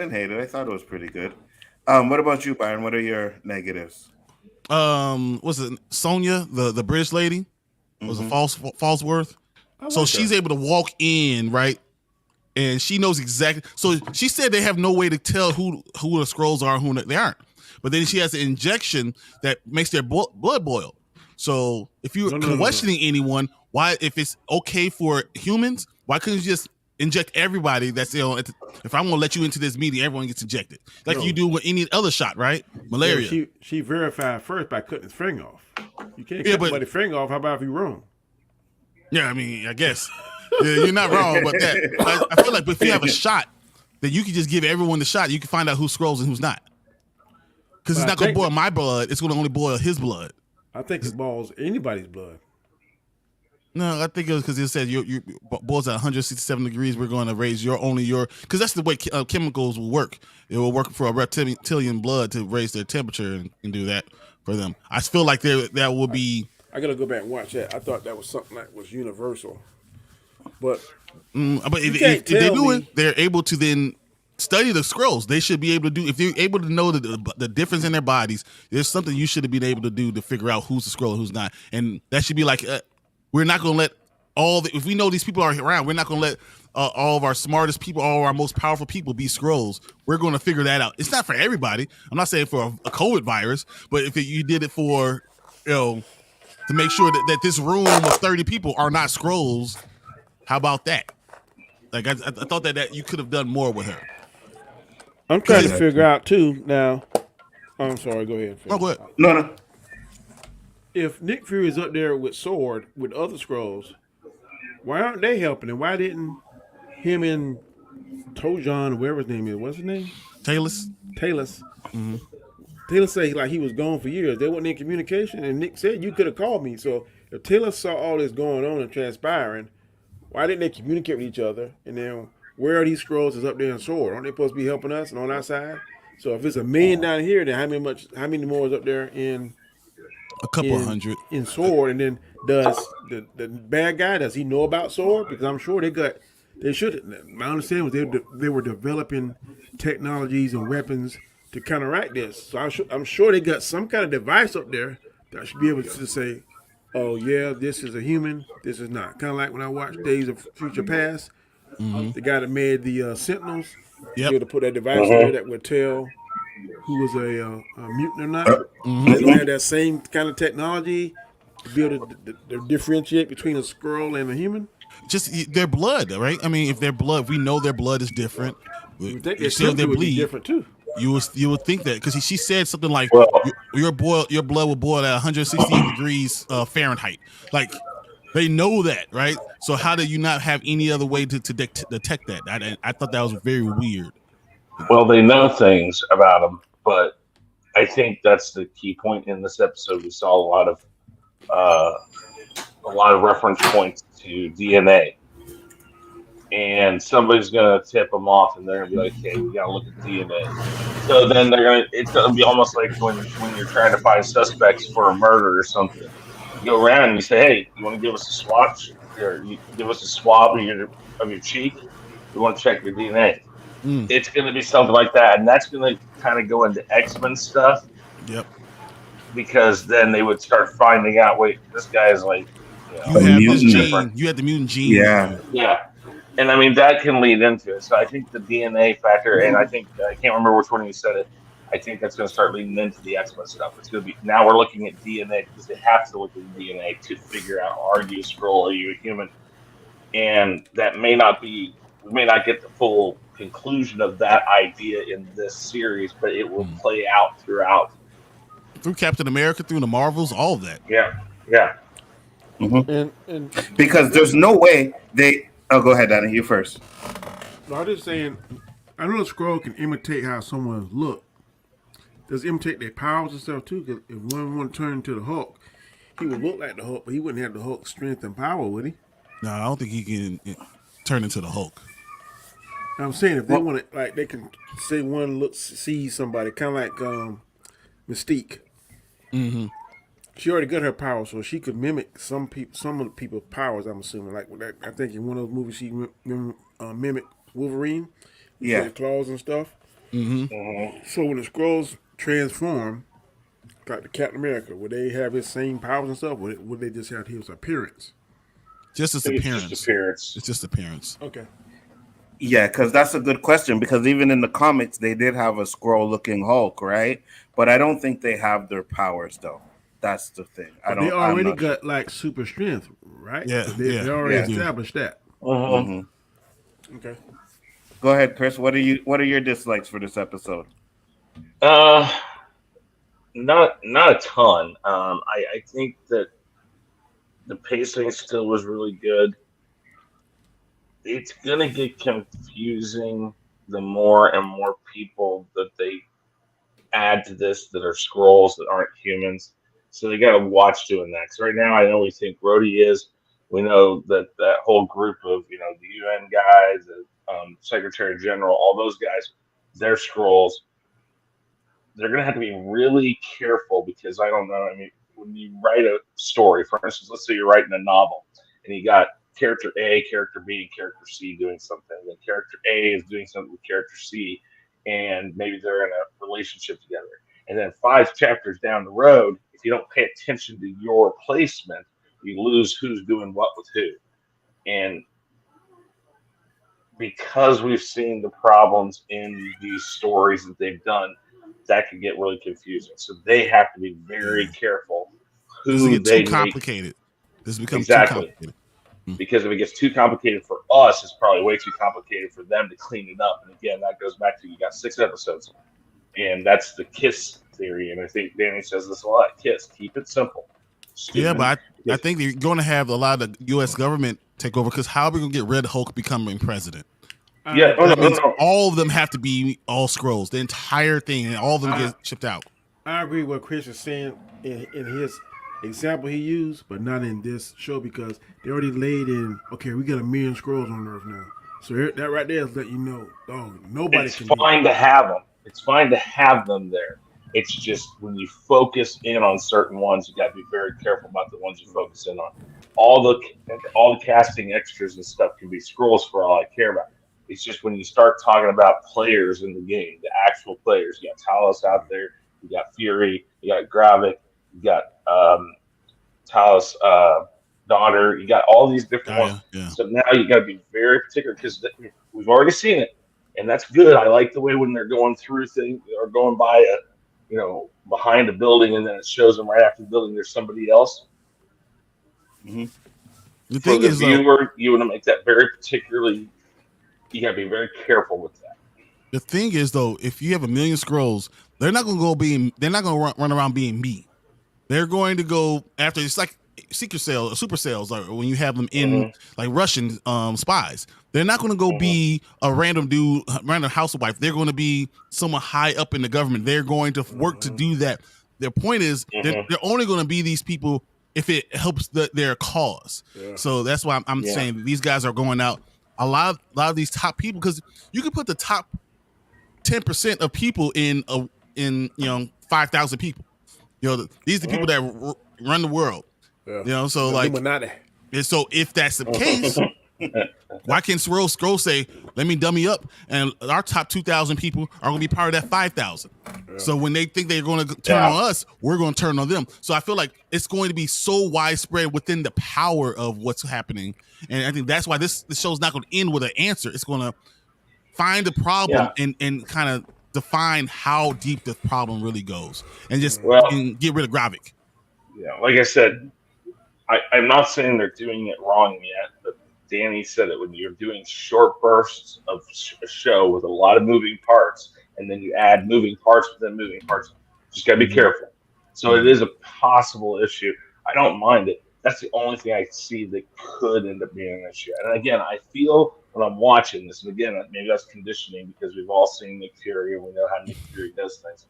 thought it was pretty good. What about you, Byron? What are your negatives? Was it Sonia, the British lady? Was it Falsworth? So she's able to walk in, right? And she knows exactly. So she said they have no way to tell who the Skrulls are and who they aren't. But then she has an injection that makes their blood boil. So if you're questioning anyone, why, if it's okay for humans, why couldn't you just inject everybody that's if I'm gonna let you into this meeting, everyone gets injected like you do with any other shot, right? Malaria. Yeah, she verified first by cutting his finger off. You can't cut somebody's finger off. How about if you're wrong? Yeah, I mean, I guess you're not wrong, but I feel like if you have a shot, then you can just give everyone the shot. You can find out who's Skrulls and who's not, because it's not gonna boil my blood. It's gonna only boil his blood. I think it boils anybody's blood. No, I think it was because it said you boils at 167 degrees. We're going to raise because that's the way chemicals will work. It will work for a reptilian blood to raise their temperature and do that for them. I feel like that will be. I gotta go back and watch that. I thought that was something that was universal, but if they do it, they're able to then study the Skrulls. They should be able to do. If they're able to know the difference in their bodies, there's something you should have been able to do to figure out who's the Skrull and who's not, and that should be like. We're not going to let if we know these people are around, we're not going to let all of our smartest people, all of our most powerful people be Skrulls. We're going to figure that out. It's not for everybody. I'm not saying for a COVID virus, but if you did it for, to make sure that this room of 30 people are not Skrulls, how about that? Like I thought that you could have done more with her. I'm trying to figure out too now. I'm sorry. Go ahead. Oh, go ahead. No. If Nick Fury is up there with Sword with other Skrulls, why aren't they helping? And why didn't him and Tojan, whatever his name is, what's his name? Talos. Mm-hmm. Talos say like he was gone for years. They weren't in communication, and Nick said you could have called me. So if Talos saw all this going on and transpiring, why didn't they communicate with each other? And then where are these Skrulls that's up there in Sword? Aren't they supposed to be helping us and on our side? So if it's 1 million down here, then how many more is up there in? A couple hundred in Sword, and then does the bad guy, does he know about Sword? Because I'm sure they should. My understanding was they were developing technologies and weapons to counteract this. So I'm sure they got some kind of device up there that should be able to say, oh yeah, this is a human, this is not. Kind of like when I watched Days of Future Past, the guy that made the Sentinels, be able to put that device there that would tell who was a mutant or not. They don't have that same kind of technology to be able to differentiate between a Skrull and a human. Just their blood, right? I mean, if we know their blood is different. You think their temperature would be different too. You would think that because she said something like Well, your blood will boil at 168 degrees Fahrenheit. Like they know that, right? So how do you not have any other way to detect that? I thought that was very weird. they know things about them, but I think that's the key point in this episode. We saw a lot of reference points to DNA, and somebody's gonna tip them off, and they're gonna be like, "Hey, we gotta look at DNA." So then it's gonna be almost like when you're trying to find suspects for a murder or something. You go around and you say, "Hey, you want to give us a swatch, or you give us a swab of your cheek? We want to check your DNA." It's going to be something like that, and that's going to kind of go into X-Men stuff. Yep. Because then they would start finding out, wait, this guy is like, you have this mutant. gene. You had the mutant gene. Yeah. And I mean that can lead into it. So I think the DNA factor, and I can't remember which one you said it. I think that's going to start leading into the X-Men stuff. It's going to be now we're looking at DNA because they have to look at DNA to figure out, are you a Skrull, are you a human? And that may not be. We may not get the full conclusion of that idea in this series, but it will play out throughout. Through Captain America, through the Marvels, all of that. Yeah. Mm-hmm. And because there's no way they. Oh, go ahead, Danny. You first. No, I'm just saying. I know the Skrull can imitate how someone look. Does it imitate their powers and stuff too? Because if one turned to the Hulk, he would look like the Hulk, but he wouldn't have the Hulk's strength and power, would he? No, I don't think he can turn into the Hulk. I'm saying if they want to, like, they can say one sees somebody, kind of like Mystique. Mm-hmm. She already got her power, so she could mimic some of the people's powers. I'm assuming, like I think in one of those movies she mimicked Wolverine, with claws and stuff. Mm-hmm. So when the Skrulls transform, like the Captain America, would they have his same powers and stuff? Would they just have his appearance? Just his appearance. It's just appearance. Okay. Yeah, because that's a good question. Because even in the comics, they did have a Skrull-looking Hulk, right? But I don't think they have their powers, though. That's the thing. They already got like super strength, right? Yeah, they already established that. Mm-hmm. Okay. Go ahead, Chris. What are your dislikes for this episode? Not a ton. I think that the pacing still was really good. It's gonna get confusing the more and more people that they add to this that are Skrulls that aren't humans. So they got to watch doing that. Because right now, I know we think Rhodey is. We know that whole group of the UN guys, the Secretary General, all those guys, they're Skrulls. They're gonna have to be really careful because I don't know. I mean, when you write a story, for instance, let's say you're writing a novel, and you got character A, character B, and character C doing something. Then character A is doing something with character C, and maybe they're in a relationship together. And then 5 chapters down the road, if you don't pay attention to your placement, you lose who's doing what with who. And because we've seen the problems in these stories that they've done, that can get really confusing. So they have to be very careful who they too complicated. This becomes too complicated. Because if it gets too complicated for us, it's probably way too complicated for them to clean it up. And again, that goes back to you got 6 episodes, and that's the KISS theory. And I think Danny says this a lot: KISS, keep it simple. Yeah, but I think they're going to have a lot of the U.S. government take over because how are we going to get Red Hulk becoming president? Yeah, all of them have to be all Skrulls, the entire thing, and all of them get shipped out. I agree with what Chris is saying in his example he used, but not in this show because they already laid in. Okay, we got 1 million Skrulls on Earth now, so that right there is letting you know, nobody. It's fine to have them. It's fine to have them there. It's just when you focus in on certain ones, you got to be very careful about the ones you focus in on. All the casting extras and stuff can be Skrulls for all I care about. It's just when you start talking about players in the game, the actual players. You got Talos out there. You got Fury. You got Gravik. You got Talos' daughter. You got all these different ones. Yeah. So now you got to be very particular because we've already seen it, and that's good. I like the way when they're going through things or going by behind a building, and then it shows them right after the building there's somebody else. Mm-hmm. The thing is, viewer, you want to make that very particularly. You got to be very careful with that. The thing is, though, if you have 1 million Skrulls, they're not going to run around being me. They're going to go after, it's like secret cells, super cells, or when you have them in like Russian spies. They're not going to go be a random dude, random housewife. They're going to be someone high up in the government. They're going to work to do that. Their point is they're only going to be these people if it helps their cause. Yeah. So that's why I'm saying these guys are going out. A lot of these top people, because you can put the top 10% of people in 5,000 people. These are the people that run the world. Yeah. So like, and so if that's the case, why can't Skrull say, "Let me dummy up," and our top 2,000 people are going to be part of that 5,000. Yeah. So when they think they're going to turn on us, we're going to turn on them. So I feel like it's going to be so widespread within the power of what's happening, and I think that's why this show's not going to end with an answer. It's going to find the problem and kind of define how deep the problem really goes, and just get rid of Gravik. Yeah, like I said, I'm not saying they're doing it wrong yet, but Danny said it, when you're doing short bursts of a show with a lot of moving parts, and then you add moving parts within moving parts, just gotta be careful. So it is a possible issue. I don't mind it. That's the only thing I see that could end up being an issue. And again, I feel when I'm watching this, and again, maybe that's conditioning because we've all seen Nick Fury and we know how Nick Fury does things.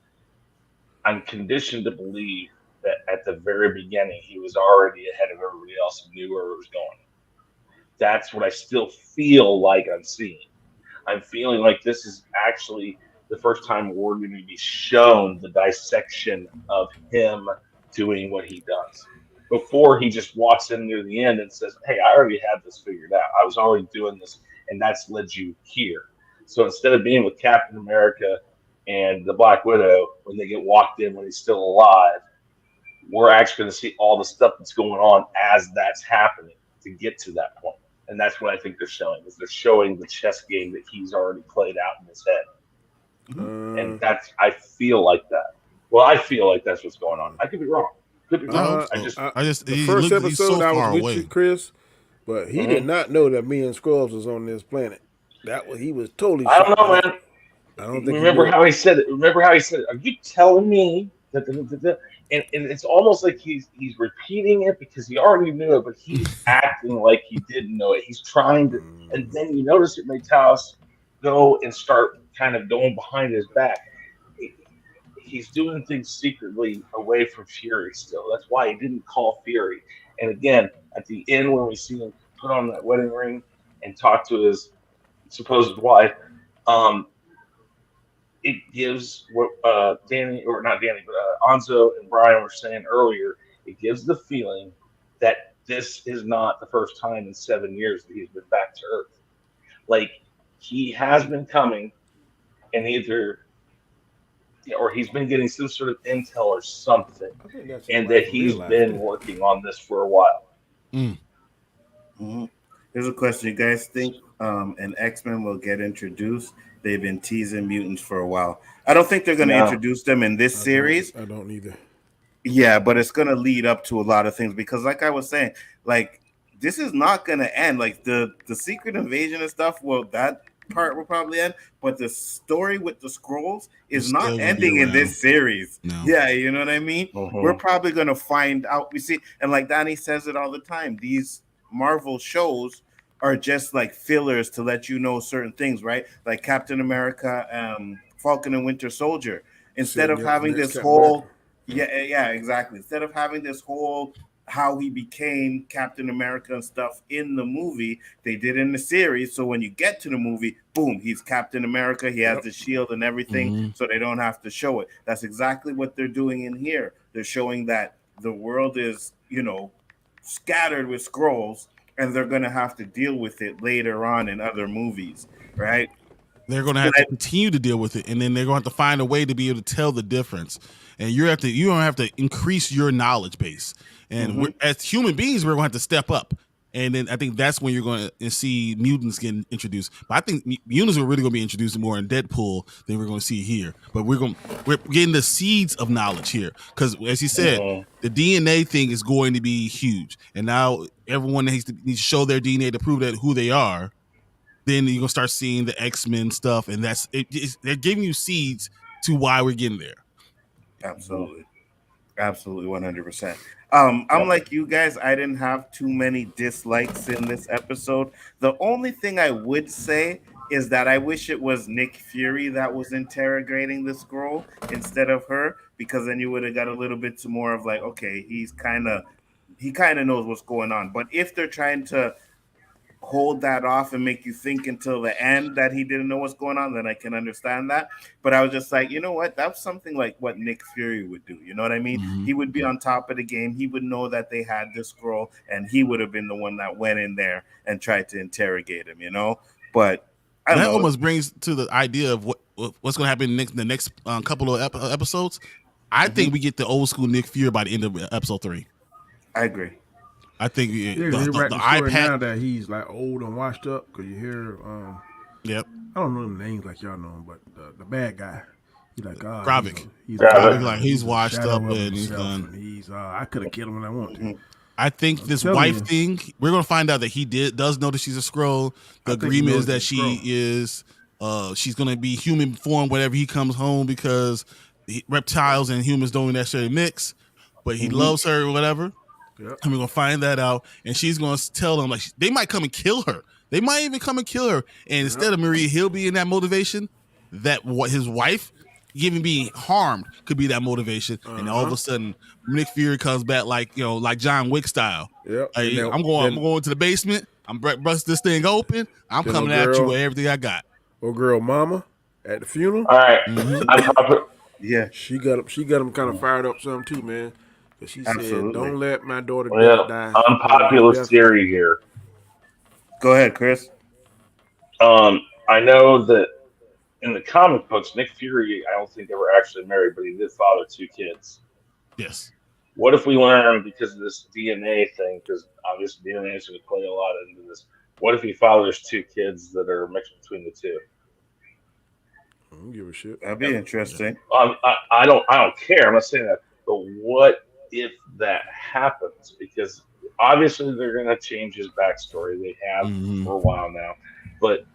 I'm conditioned to believe that at the very beginning, he was already ahead of everybody else and knew where it was going. That's what I still feel like I'm seeing. I'm feeling like this is actually the first time we're going to be shown the dissection of him doing what he does. Before he just walks in near the end and says, "Hey, I already had this figured out. I was already doing this, and that's led you here." So instead of being with Captain America and the Black Widow when they get walked in when he's still alive, we're actually going to see all the stuff that's going on as that's happening to get to that point. And that's what I think they're showing, is they're showing the chess game that he's already played out in his head. And that's, I feel like that. Well, I feel like that's what's going on. I could be wrong. Could be wrong. The first episode I was with you, Chris, but he did not know that me and Skrulls was on this planet. He was totally I don't know, man. I don't think Remember how he said it. Are you telling me that? And it's almost like he's repeating it because he already knew it, but he's acting like he didn't know it. He's trying to, and then you notice it made Talos go and start kind of going behind his back. He's doing things secretly away from Fury still. That's why he didn't call Fury. And again, at the end when we see him put on that wedding ring and talk to his supposed wife, it gives what Danny, or not Danny, but Anzo and Brian were saying earlier, it gives the feeling that this is not the first time in 7 years that he's been back to Earth. Like, he has been coming and or he's been getting some sort of intel or something, and that he's been working on this for a while. Here's a question. You guys think an X-Men will get introduced? They've been teasing mutants for a while. I don't think they're going to introduce them in this series. I don't either. Yeah, but it's going to lead up to a lot of things because, like I was saying, like, this is not going to end. Like, the secret invasion and stuff, well, that part will probably end, but the story with the Skrulls is not ending in this series. No. Yeah, you know what I mean? We're probably going to find out. We see, and like Danny says it all the time, these Marvel shows are just like fillers to let you know certain things, right? Like Captain America, Falcon and Winter Soldier. Instead of having this whole, exactly. Instead of having this whole how he became Captain America and stuff in the movie, they did in the series. So when you get to the movie, boom, he's Captain America. He has the shield and everything, so they don't have to show it. That's exactly what they're doing in here. They're showing that the world is, scattered with Skrulls, and they're going to have to deal with it later on in other movies, right? They're going to have to continue to deal with it, and then they're going to have to find a way to be able to tell the difference. And you don't have to increase your knowledge base. And as human beings, we're going to have to step up. And then I think that's when you're going to see mutants getting introduced. But I think mutants are really going to be introduced more in Deadpool than we're going to see here. But we're getting the seeds of knowledge here. Because as he said, the DNA thing is going to be huge. And now everyone needs to show their DNA to prove that who they are. then you're gonna start seeing the X-Men stuff, and they're giving you seeds to why we're getting there. Absolutely. Absolutely, 100%. I'm like you guys. I didn't have too many dislikes in this episode. The only thing I would say is that I wish it was Nick Fury that was interrogating the Skrull instead of her, because then you would have got a little bit more of like, okay, he kind of knows what's going on. But if they're trying to hold that off and make you think until the end that he didn't know what's going on, then I can understand that. But I was just like, you know what? That's something like what Nick Fury would do. You know what I mean? Mhm. He would be on top of the game. He would know that they had this Skrull, and he would have been the one that went in there and tried to interrogate him, you know? But I don't That know. almost brings to the idea of what's going to happen the next couple of episodes. I think we get the old school Nick Fury by the end of episode 3. I agree. Yeah, I think they write the story now iPad. that he's like old and washed up. Cause you hear, Yep. I don't know the names like y'all know him, but the bad guy, he's like, Gravik. He's washed shadow up of and he's himself, done. and he's I could have killed him when I want to. I think this telling wife you. thing, we're gonna find out that he does know that she's a Skrull. The I think he agreement knows is that she's a she is she's gonna be human form whenever he comes home, because reptiles and humans don't necessarily mix, but he loves her or whatever. Yep. And we're gonna find that out, and she's gonna tell them, like, they might come and kill her. They might even come and kill her. And instead of Maria Hill being that motivation, that what his wife even being harmed could be that motivation. And all of a sudden, Nick Fury comes back like John Wick style. Yep. Like, And I'm going to the basement. I'm bust this thing open. I'm Then coming a at you girl- with everything I got. Old girl, Mama, at the funeral, All right. Mhm. Yeah. she got him kind of fired up some too, man. Cause she said, Absolutely. "Don't let my daughter die." Unpopular Death. theory here. Go ahead, Chris. I know that in the comic books, Nick Fury, I don't think they were actually married, but he did father 2 kids. Yes. What if we learn, because of this DNA thing, because obviously DNA is going to play a lot into this, what if he fathers 2 kids that are mixed between the 2? I don't give a shit. That'd be interesting. I don't care. I'm not saying that. But what if that happens? Because obviously they're going to change his backstory. They have for a while now. But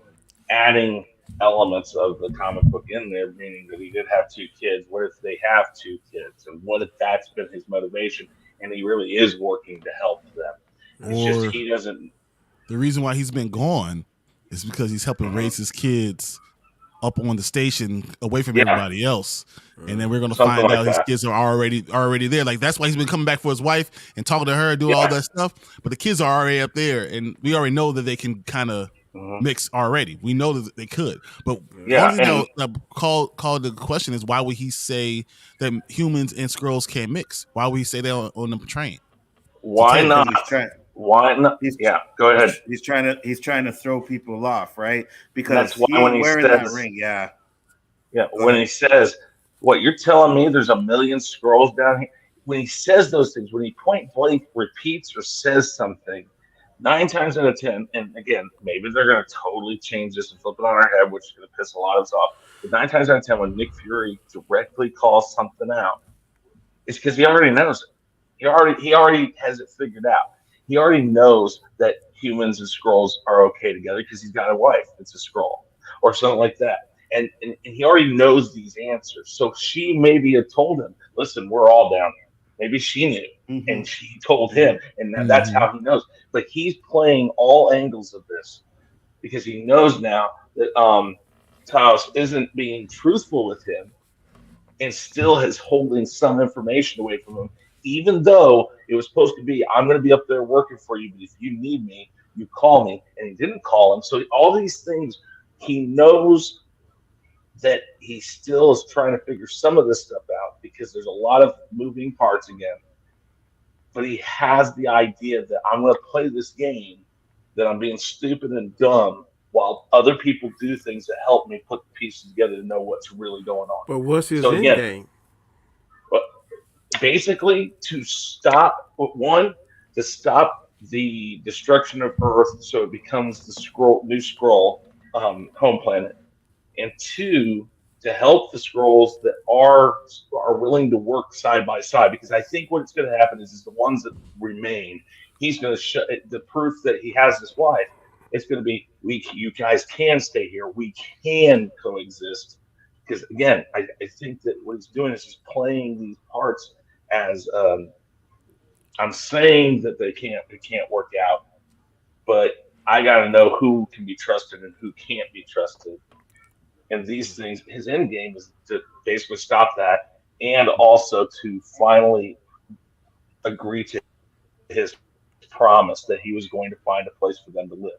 adding elements of the comic book in there, meaning that he did have 2 kids. What if they have 2 kids? And what if that's been his motivation and he really is working to help them? It's Or just he doesn't. the reason why he's been gone is because he's helping raise his kids up on the station away from everybody else. And then we're going to Something find like out his that. kids are already there. Like, that's why he's been coming back for his wife and talking to her and doing all that stuff. But the kids are already up there, and we already know that they can kind of mix already. We know that they could. But one thing that called the question is, why would he say that humans and Skrulls can't mix? Why would he say that on the train? Why not? Why not? Go ahead. He's trying to throw people off, right? Because that's why when he wearing says, that ring, when he says, "What, you're telling me there's a million Skrulls down here?" When he says those things, when he point blank repeats or says something, 9 times out of 10, and again, maybe they're going to totally change this and flip it on our head, which is going to piss a lot of us off. But 9 times out of 10, when Nick Fury directly calls something out, it's because he already knows it. He already has it figured out. He already knows that humans and Skrulls are okay together because he's got a wife that's a Skrull or something like that. And he already knows these answers. So she maybe had told him, listen, we're all down here. Maybe she knew, and she told him, and that's how he knows. But he's playing all angles of this because he knows now that Talos isn't being truthful with him and still is holding some information away from him, even though it was supposed to be, I'm going to be up there working for you, but if you need me, you call me. And he didn't call him. So all these things, he knows that he still is trying to figure some of this stuff out because there's a lot of moving parts again. But he has the idea that I'm going to play this game, that I'm being stupid and dumb while other people do things that help me put the pieces together to know what's really going on. But what's his end game? Basically, to stop the destruction of Earth so it becomes the new Skrull home planet. And 2, to help the Skrulls that are willing to work side by side, because I think what's going to happen is the ones that remain, he's going to show the proof that he has his wife. It's going to be you guys can stay here. We can coexist. Because again, I think that what he's doing is he's playing these parts as I'm saying that it can't work out, but I got to know who can be trusted and who can't be trusted. And these things, his end game is to basically stop that, and also to finally agree to his promise that he was going to find a place for them to live.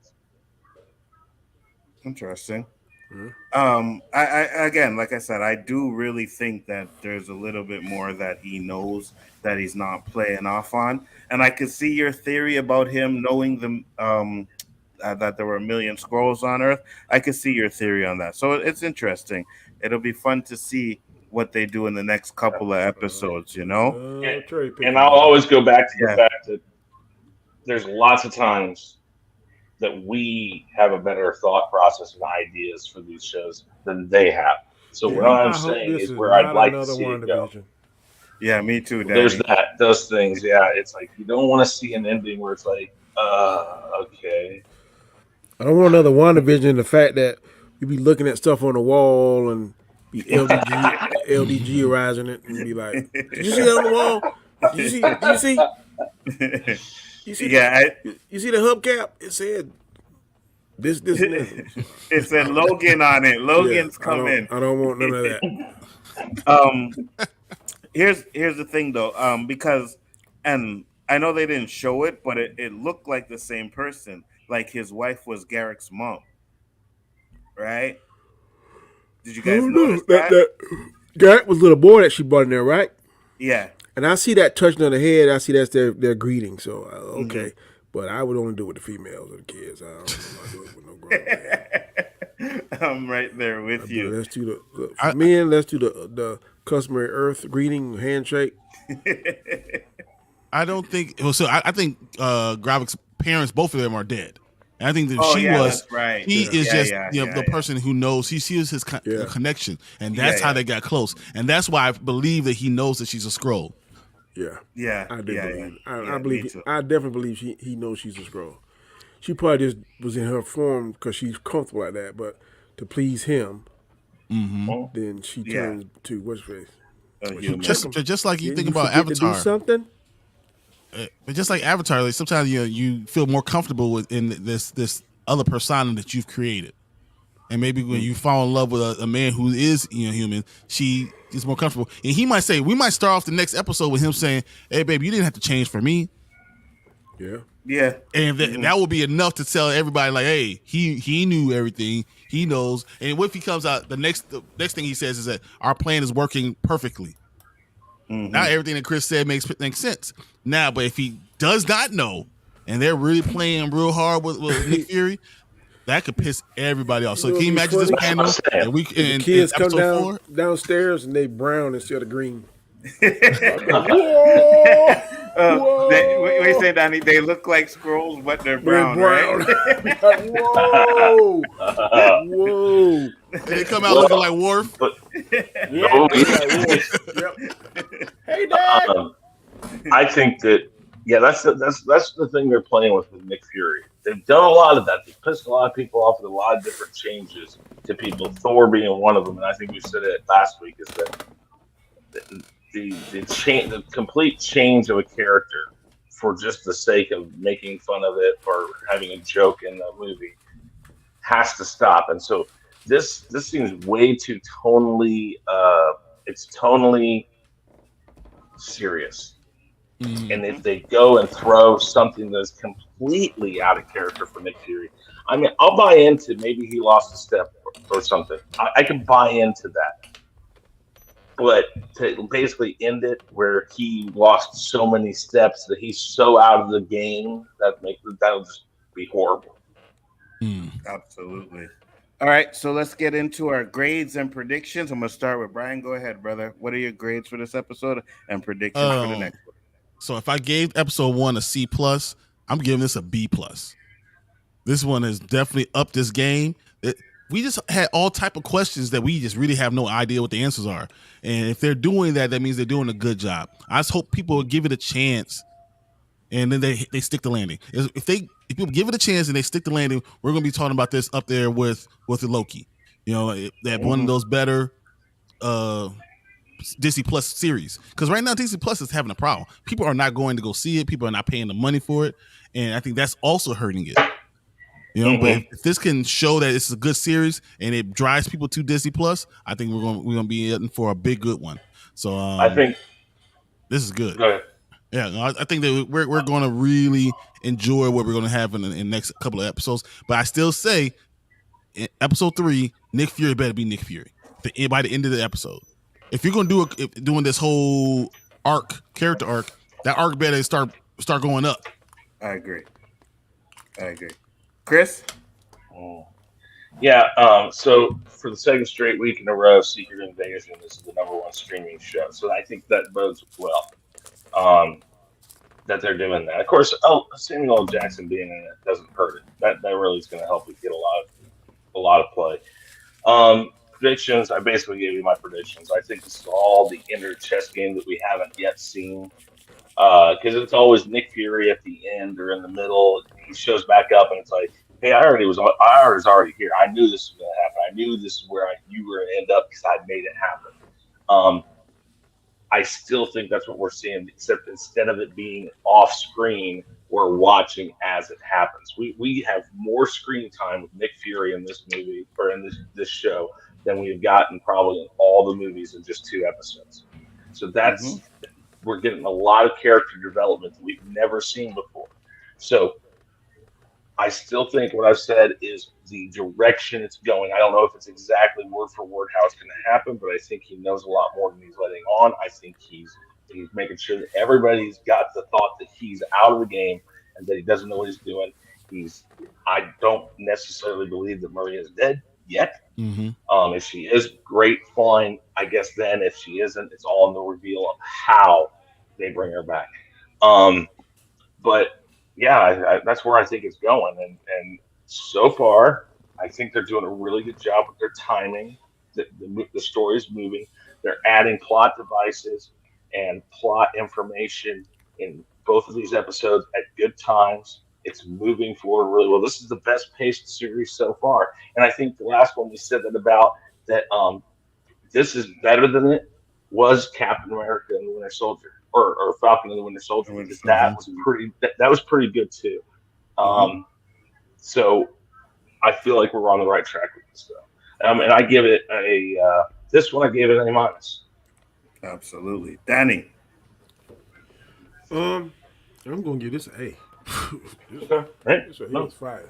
Interesting. Mhm. I again, like I said, I do really think that there's a little bit more that he knows that he's not playing off on, and I could see your theory about him knowing that there were 1,000,000 Skrulls on Earth. I could see your theory on that, so it's interesting. It'll be fun to see what they do in the next couple of episodes. You know, Cherry picking, And I'll man. always go back to the Yeah. fact that there's lots of times that we have a better thought process and ideas for these shows than they have. So what I I'm hope saying this is is where I'd not like to another see it go. WandaVision. yeah, me too, Danny. There's those things. Yeah, it's like you don't want to see an ending where it's like, okay. I don't want another WandaVision. The fact that we be looking at stuff on the wall and be LDG arising it and be like, "Did you see that on the wall? Did you see? You see? Yeah, You see the hubcap? It said this, and this." it said Logan on it. Logan's coming. I don't want none of that. Here's the thing though, because and I know they didn't show it, but it looked like the same person. Like his wife was Garrick's mom, right? Did you I guys don't know. notice that? That Garrett was a little boy that she brought in there, right? Yeah. And I see that touching on the head. I see that's their greeting. So okay, but I would only do it with the females or the kids. I don't do it with no grown man. I'm right there with you. Let's do for men. Let's do the customary Earth greeting handshake. I don't think. Well, so I think Gravik's parents, both of them, are dead. And I think that Oh, she yeah, was. that's right. He is Yeah, just yeah, the yeah. person who knows. He sees his connection, and that's Yeah, how yeah. they got close. And that's why I believe that he knows that she's a Skrull. Yeah, Yeah, I do yeah, believe. yeah. I Yeah, believe. me too. I definitely believe he knows she's a Skrull. She probably just was in her form because she's comfortable like that. But to please him, then she Yeah. turns to what's her face. A human. Just like you Didn't think about forget to do Avatar. something. But just like Avatar, like sometimes you feel more comfortable in this other persona that you've created, and maybe when you fall in love with a man who is human, she is more comfortable. And he might say, we might start off the next episode with him saying, "Hey, baby, you didn't have to change for me," Yeah. Yeah. and that will be enough to tell everybody, like, "Hey, he knew everything, he knows." And what if he comes out the next thing he says is that our plan is working perfectly. Now everything that Chris said makes sense. Now, but if he does not know, and they're really playing real hard with Nick Fury, that could piss everybody off. So You know can you what'd be imagine this funny? panel? That's And we The in kids come episode 4. downstairs and they brown instead of green. Whoa! We say, Danny, they look like Skrulls, but they're They're brown, right? Whoa! Whoa! And they come out looking like Worf. But Yeah. Oh, Yep. Hey, Dad. I think that that's the thing they're playing with Nick Fury. They've done a lot of that. They've pissed a lot of people off with a lot of different changes to people. Thor being one of them, and I think we said it last week, is that the complete change of a character for just the sake of making fun of it or having a joke in the movie has to stop. And so this seems way too tonally. It's tonally serious. And if they go and throw something that's completely out of character for Nick Fury, I mean, I'll buy into maybe he lost a step or something. I can buy into that. But to basically end it where he lost so many steps that he's so out of the game, that'll just be horrible. Absolutely. All right, so let's get into our grades and predictions. I'm going to start with Brian. Go ahead, brother. What are your grades for this episode and predictions for the next one? So if I gave episode 1 a C+, I'm giving this a B+. This one has definitely upped this game. We just had all type of questions that we just really have no idea what the answers are. And if they're doing that, that means they're doing a good job. I just hope people will give it a chance, and then they stick the landing. If if people give it a chance and they stick the landing, we're going to be talking about this up there with the Loki. You know, that one of those better Disney Plus series. Because right now Disney Plus is having a problem. People are not going to go see it. People are not paying the money for it, and I think that's also hurting it. You know, but if this can show that it's a good series and it drives people to Disney Plus, I think we're gonna be in for a big good one. So I think this is good. Go ahead. Yeah, no, I think that we're going to really enjoy what we're going to have in the next couple of episodes. But I still say, in episode 3, Nick Fury better be Nick Fury by the end of the episode. If you're going to doing this whole character arc, that arc better start going up. I agree. Chris? Yeah, so for the second straight week in a row, Secret Invasion, this is the #1 streaming show. So I think that bodes well that they're doing that. Of course, Samuel L. Jackson being in it doesn't hurt it. That really is going to help it get a lot of play. Predictions, I basically gave you my predictions. I think this is all the inner chess game that we haven't yet seen. Because it's always Nick Fury at the end or in the middle. He shows back up and it's like, hey, I was already here. I knew this was going to happen. I knew this is where you were going to end up because I made it happen. I still think that's what we're seeing, except instead of it being off screen, we're watching as it happens. We have more screen time with Nick Fury in this movie or in this show than we've gotten probably in all the movies in just 2 episodes. So that's we're getting a lot of character development that we've never seen before. So I still think what I've said is the direction it's going. I don't know if it's exactly word for word how it's going to happen, but I think he knows a lot more than he's letting on. I think he's making sure that everybody's got the thought that he's out of the game and that he doesn't know what he's doing. I don't necessarily believe that Maria is dead yet. If she is, great, fine. I guess then if she isn't, it's all in the reveal of how they bring her back. But yeah, that's where I think it's going. And so far, I think they're doing a really good job with their timing. The story is moving. They're adding plot devices and plot information in both of these episodes at good times. It's moving forward really well. This is the best paced series so far. And I think the last one we said that about that this is better than it was Captain America and the Winter Soldier or Falcon and the Winter Soldier. Because that was pretty good too. So I feel like we're on the right track with this stuff. And I give it this one I gave it an A-. Absolutely. Danny? I'm going to give this an A. This right here was fire.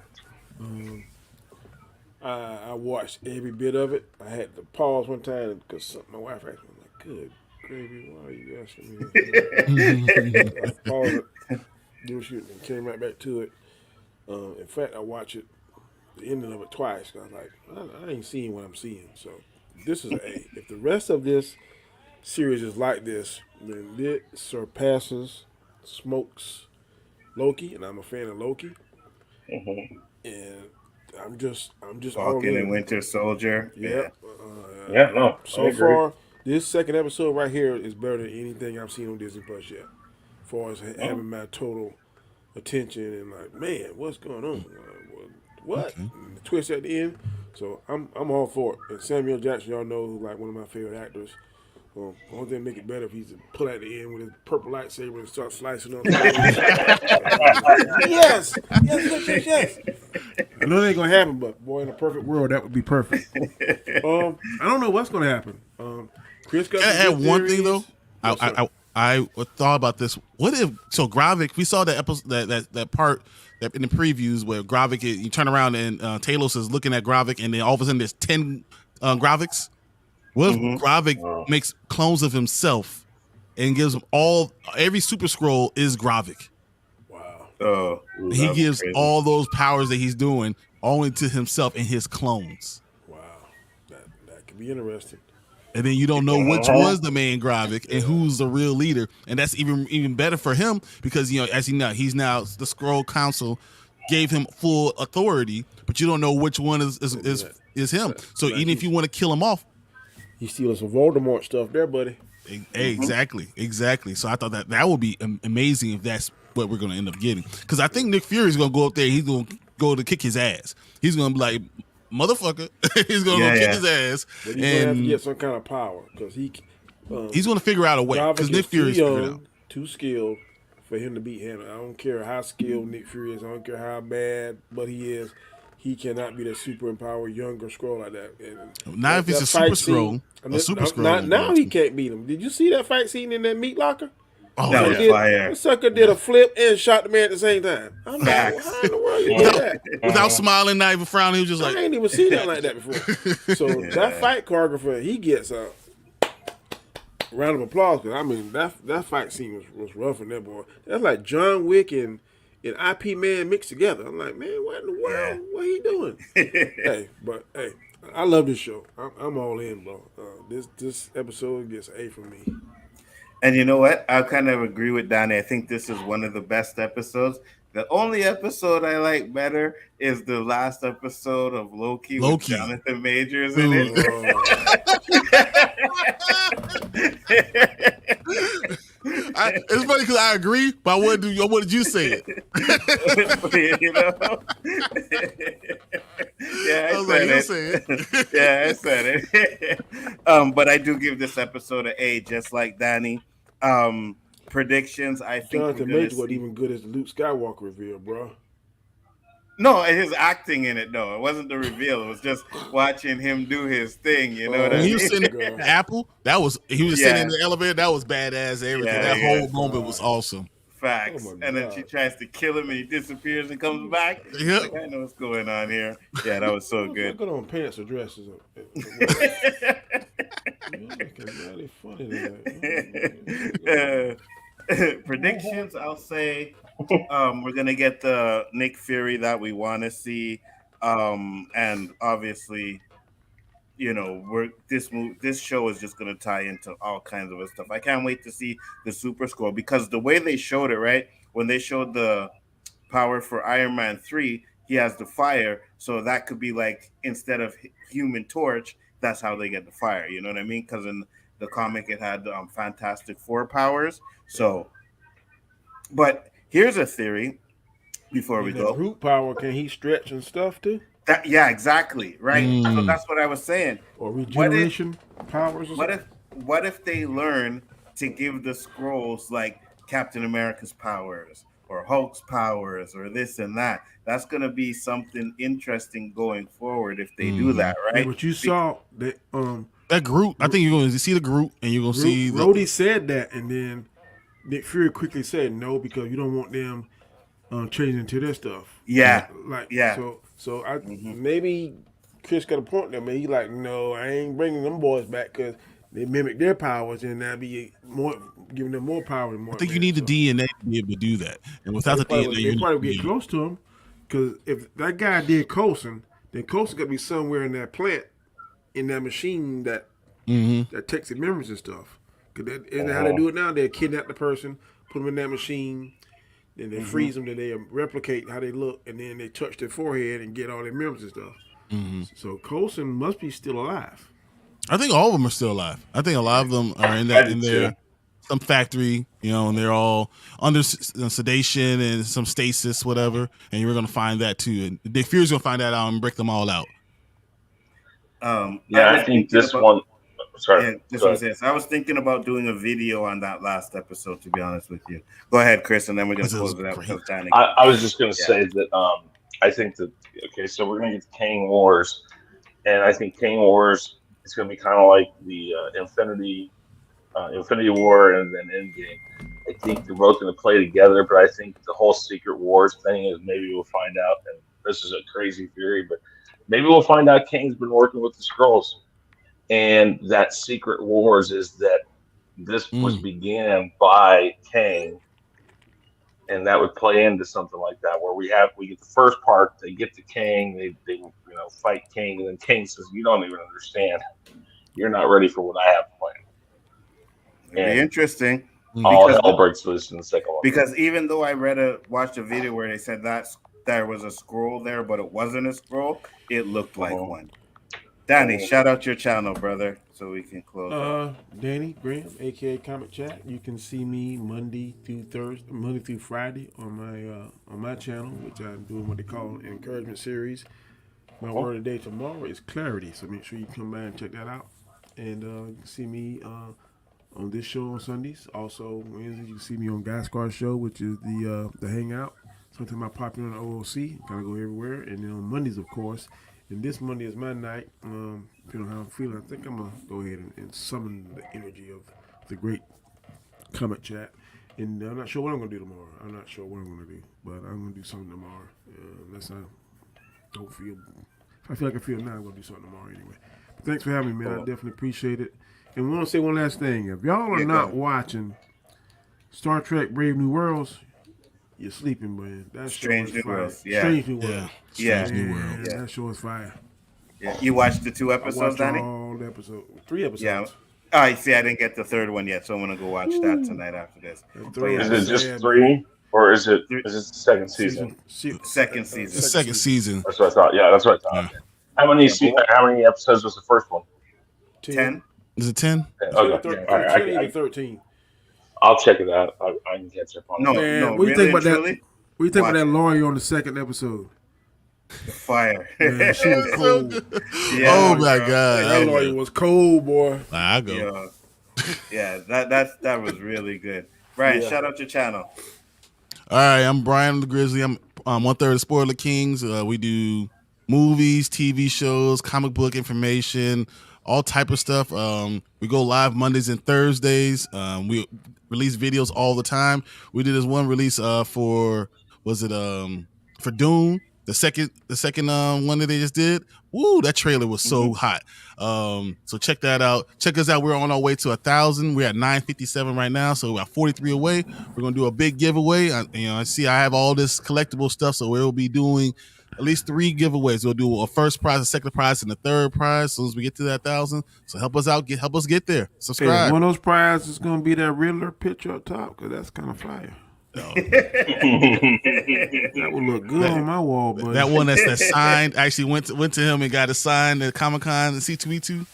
I watched every bit of it. I had to pause one time because my wife asked me, I'm like, good gravy, why are you asking me this? I paused it, did what shoot, and came right back to it. In fact, I watched it, the ending of it twice. I was like, I ain't seeing what I'm seeing. So this is an A. If the rest of this series is like this, then it surpasses, smokes Loki, and I'm a fan of Loki. And I'm just Falcon and Winter Soldier. Yeah. So far, this second episode right here is better than anything I've seen on Disney Plus yet. As far as having my total attention and like, man, what's going on? What? And the twist at the end. So I'm all for it. And Samuel Jackson, y'all know, who's like one of my favorite actors. Well, only thing make it better if he's pull at the end with his purple lightsaber and start slicing up. Yes. I know that ain't gonna happen, but boy, in a perfect world, that would be perfect. I don't know what's gonna happen. Chris got. I add one thing though. I thought about this. What if Gravik? We saw that episode, that part that in the previews where Gravik, you turn around and Talos is looking at Gravik, and then all of a sudden there's 10 Graviks. What if Gravik makes clones of himself and gives them every Super Skrull is Gravik? Wow. He gives all those powers that he's doing only to himself and his clones. Wow. That could be interesting. And then you don't know which was the main Gravik and who's the real leader. And that's even better for him because, as he's now the Skrull Council gave him full authority, but you don't know which one is him. So even if you want to kill him off, he's stealing some Voldemort stuff there, buddy. Exactly. So I thought that would be amazing if that's what we're gonna end up getting. Because I think Nick Fury's gonna go up there. He's gonna go to kick his ass. He's gonna be like, motherfucker. He's gonna go kick his ass. But he's gonna have to get some kind of power because he's gonna figure out a way. Because Nick Fury's figured out. Too skilled for him to beat him. I don't care how skilled Nick Fury is. I don't care how bad, but he is. He cannot be the super empowered younger Skrull like that. And now if he's a super Skrull, now he can't beat him. Did you see that fight scene in that meat locker? Oh, that was fire. The sucker did a flip and shot the man at the same time. I'm like, how in the world you did that? Without smiling, not even frowning, he was just like, I ain't even seen that like that before. So that fight choreographer, he gets a round of applause. Because, I mean, that fight scene was rough in that boy. That's like John Wick and IP Man mixed together. I'm like, man, what in the world? What he doing? Hey, I love this show. I'm all in, bro. This episode gets an A from me. And you know what? I kind of agree with Donnie. I think this is one of the best episodes. The only episode I like better is the last episode of Loki. With Jonathan Majors in it. It's funny because I agree, but what did you say it? You know? Yeah, I said it. Yeah, I said it. But I do give this episode an A, just like Danny. Predictions. I think Jonathan Majors wasn't even good as the Luke Skywalker reveal, bro. No, his acting in it. No, it wasn't the reveal. It was just watching him do his thing. You know what I mean? He was sitting at Apple. He was sitting in the elevator. That was badass. Everything. That whole moment was awesome. Facts. And then she tries to kill him, and he disappears and comes back. Yep. Like, I know what's going on here. Yeah, that was so good. Good on pants or dresses. Really funny. Predictions, I'll say we're gonna get the Nick Fury that we want to see, and obviously, you know, this show is just gonna tie into all kinds of other stuff. I can't wait to see the Super Skrull, because the way they showed it, right, when they showed the power for Iron Man 3, he has the fire, so that could be like, instead of Human Torch, that's how they get the fire. You know what I mean? Because in the comic, it had Fantastic Four powers. So, but here's a theory before we go. Root power, can he stretch and stuff too? Yeah, exactly. Right. So that's what I was saying. Or regeneration powers. Or what if they learn to give the Skrulls like Captain America's powers or Hulk's powers or this and that? That's gonna be something interesting going forward if they do that, right? Yeah, but you saw that that Groot. I think you're going to see the Groot, and you're going to see Rhodey said that, and then Nick Fury quickly said no, because you don't want them changing into their stuff. Yeah, So maybe Chris got a point there. Man, he like, no, I ain't bringing them boys back because they mimic their powers, and that'd be more giving them more power. And more. I think you need the DNA to be able to do that, and without the DNA, they probably get close to him, because if that guy did Coulson, then Coulson got to be somewhere in that plant, in that machine that takes the memories and stuff. Because isn't that how they do it now? They kidnap the person, put them in that machine, then they freeze them, then they replicate how they look, and then they touch their forehead and get all their memories and stuff. So Coulson must be still alive. I think all of them are still alive. I think a lot of them are in their some factory, you know, and they're all under sedation and some stasis, whatever. And you're going to find that too. And Nick Fury's going to find that out and break them all out. I think this one. Sorry. Yeah, I was thinking about doing a video on that last episode, to be honest with you. Go ahead, Chris, and then we're going to close it out. I was just going to say that I think that, so we're going to get the Kang Wars, and I think Kang Wars is going to be kind of like the Infinity War and then Endgame. I think they're both going to play together, but I think the whole Secret Wars thing is, maybe we'll find out, and this is a crazy theory, but maybe we'll find out Kang's been working with the Skrulls. And that Secret Wars is that this was began by Kang, and that would play into something like that, where we get the first part, they get to Kang, they fight Kang, and then Kang says, "You don't even understand. You're not ready for what I have planned." It'd be interesting. All hell breaks loose in the second one. Because even though I watched a video where they said that there was a Skrull there, but it wasn't a Skrull, it looked like one. Danny, shout out your channel, brother, so we can close up. Danny Graham, aka Comic Chat. You can see me Monday through Friday on my channel, which I'm doing what they call an encouragement series. My word of the day tomorrow is clarity, so make sure you come by and check that out. And you can see me on this show on Sundays. Also Wednesdays you can see me on Guy Squad Show, which is the Hangout. Sometimes I pop in on the OOC, kind of go everywhere. And then on Mondays, of course. And this Monday is my night. Depending on how I'm feeling, I think I'm gonna go ahead and summon the energy of the great Comic Chat. And I'm not sure what I'm gonna do tomorrow. But I'm gonna do something tomorrow. Unless I don't feel. If I feel like I feel now, I'm gonna do something tomorrow anyway. But thanks for having me, man. I definitely appreciate it. And we want to say one last thing. If y'all are not watching Star Trek: Brave New Worlds, you're sleeping, man. That Strange show is New fire. Worlds. Yeah. Strange New Worlds. Yeah. That show is fire. Yeah. You watched the 2 I episodes, watched Danny? all the episodes. 3 episodes. Yeah. I see. I didn't get the 3rd one yet, so I'm gonna go watch that tonight after this. Is it just 3, or is it the second season? Second season. The second season. That's what I thought. Yeah, that's what I thought. Yeah. How many episodes was the first one? 10. Is it 10? Okay. All right. 13. I'll check it out. I can catch up on it. Man, what do you think about that? What do you think about that lawyer on the 2nd episode? Fire. Man, she was cold. Oh my God. That lawyer was cold, boy. I go. Yeah, that was really good. Brian, shout out your channel. All right, I'm Brian the Grizzly. I'm 1/3 of Spoiler Kings. We do movies, TV shows, comic book information, all type of stuff. We go live Mondays and Thursdays. We release videos all the time. We did this one release for Doom, the second one that they just did. Woo, that trailer was so hot. So check that out. Check us out. We're on our way to 1,000. We're at 957 right now, so we're at 43 away. We're gonna do a big giveaway. I see I have all this collectible stuff, so we'll be doing at least 3 giveaways. We'll do a first prize, a second prize, and a third prize as soon as we get to that 1,000. So help us out. Help us get there. Subscribe. Hey, one of those prizes is gonna be that Riddler picture up top, because that's kind of fire. That would look good on my wall, buddy. That one that's signed. Actually went to him and got it signed at Comic-Con and C2E2.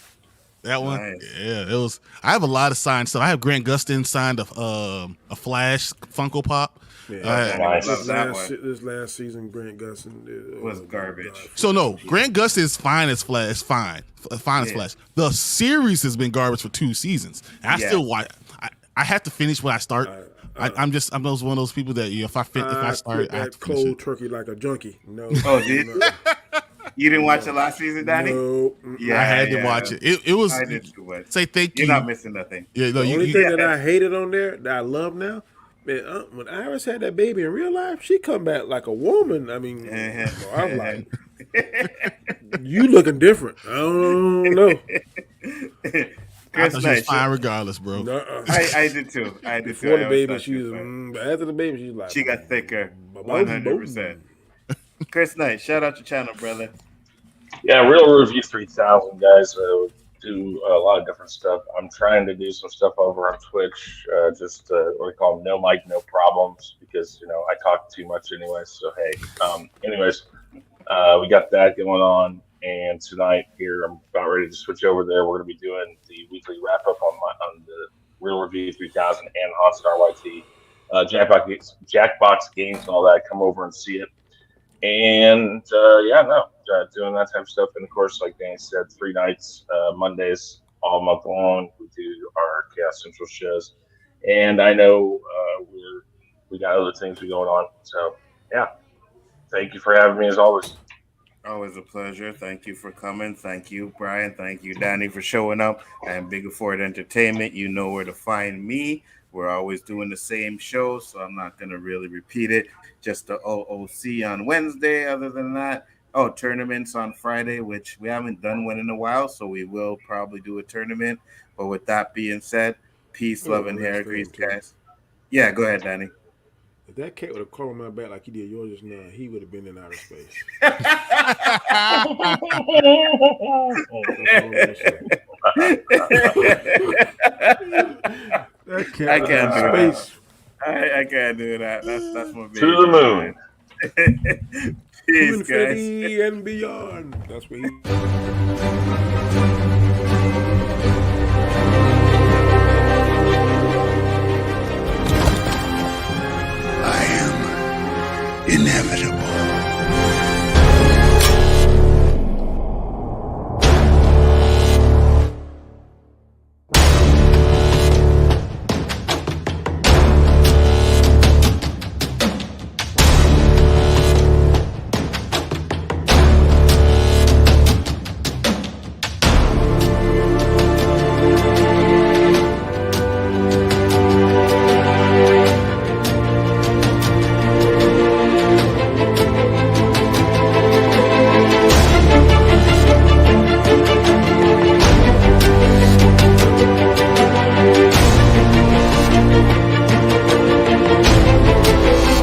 That one, nice. Yeah, it was. I have a lot of signed stuff. I have Grant Gustin signed a Flash Funko Pop. Yeah, this last season, Grant Gustin was garbage. So no, Grant Gustin is fine as Flash. Fine as Flash. The series has been garbage for 2 seasons. And I still watch. I have to finish when I start. I'm one of those people that if I start, I have to finish cold it. turkey like a junkie. No. Oh, did you didn't watch the last season, Danny? No. Yeah, I had to watch it. It was. I did too much. Say thank you. You're not missing nothing. Yeah, no, The only thing that I hated on there that I love now, man, when Iris had that baby in real life, she come back like a woman. I mean, I was like, you looking different. I don't know. I thought she was fine regardless, bro. I did too. Before the baby, she was. After the baby, she's like. She got thicker. 100%. Chris Knight, shout out your channel, brother. Yeah, Real Review 3000, guys. Do a lot of different stuff. I'm trying to do some stuff over on Twitch. Just what we call no mic, no problems, because I talk too much anyway. So hey, anyways, we got that going on. And tonight here, I'm about ready to switch over there. We're going to be doing the weekly wrap up on the Real Review 3000 and OnStar YT, Jackbox games and all that. Come over and see it. And doing that type of stuff. And of course, like Danny said, 3 nights, Mondays, all month long. We do our Chaos Central shows. And I know we got other things going on. So yeah, thank you for having me as always. Always a pleasure. Thank you for coming. Thank you, Brian. Thank you, Danny, for showing up. And Bigger Ford Entertainment, you know where to find me. We're always doing the same show, so I'm not going to really repeat it. Just the OOC on Wednesday. Other than that, tournaments on Friday, which we haven't done one in a while, so we will probably do a tournament. But with that being said, peace, love, and hair grease, guys. Yeah, go ahead, Danny. If that cat would have called my back like he did yours just now, he would have been in outer space. I can't do that. I can't do that. That's my baby. To the moon. Peace, guys. Infinity and beyond. That's what he. inevitable.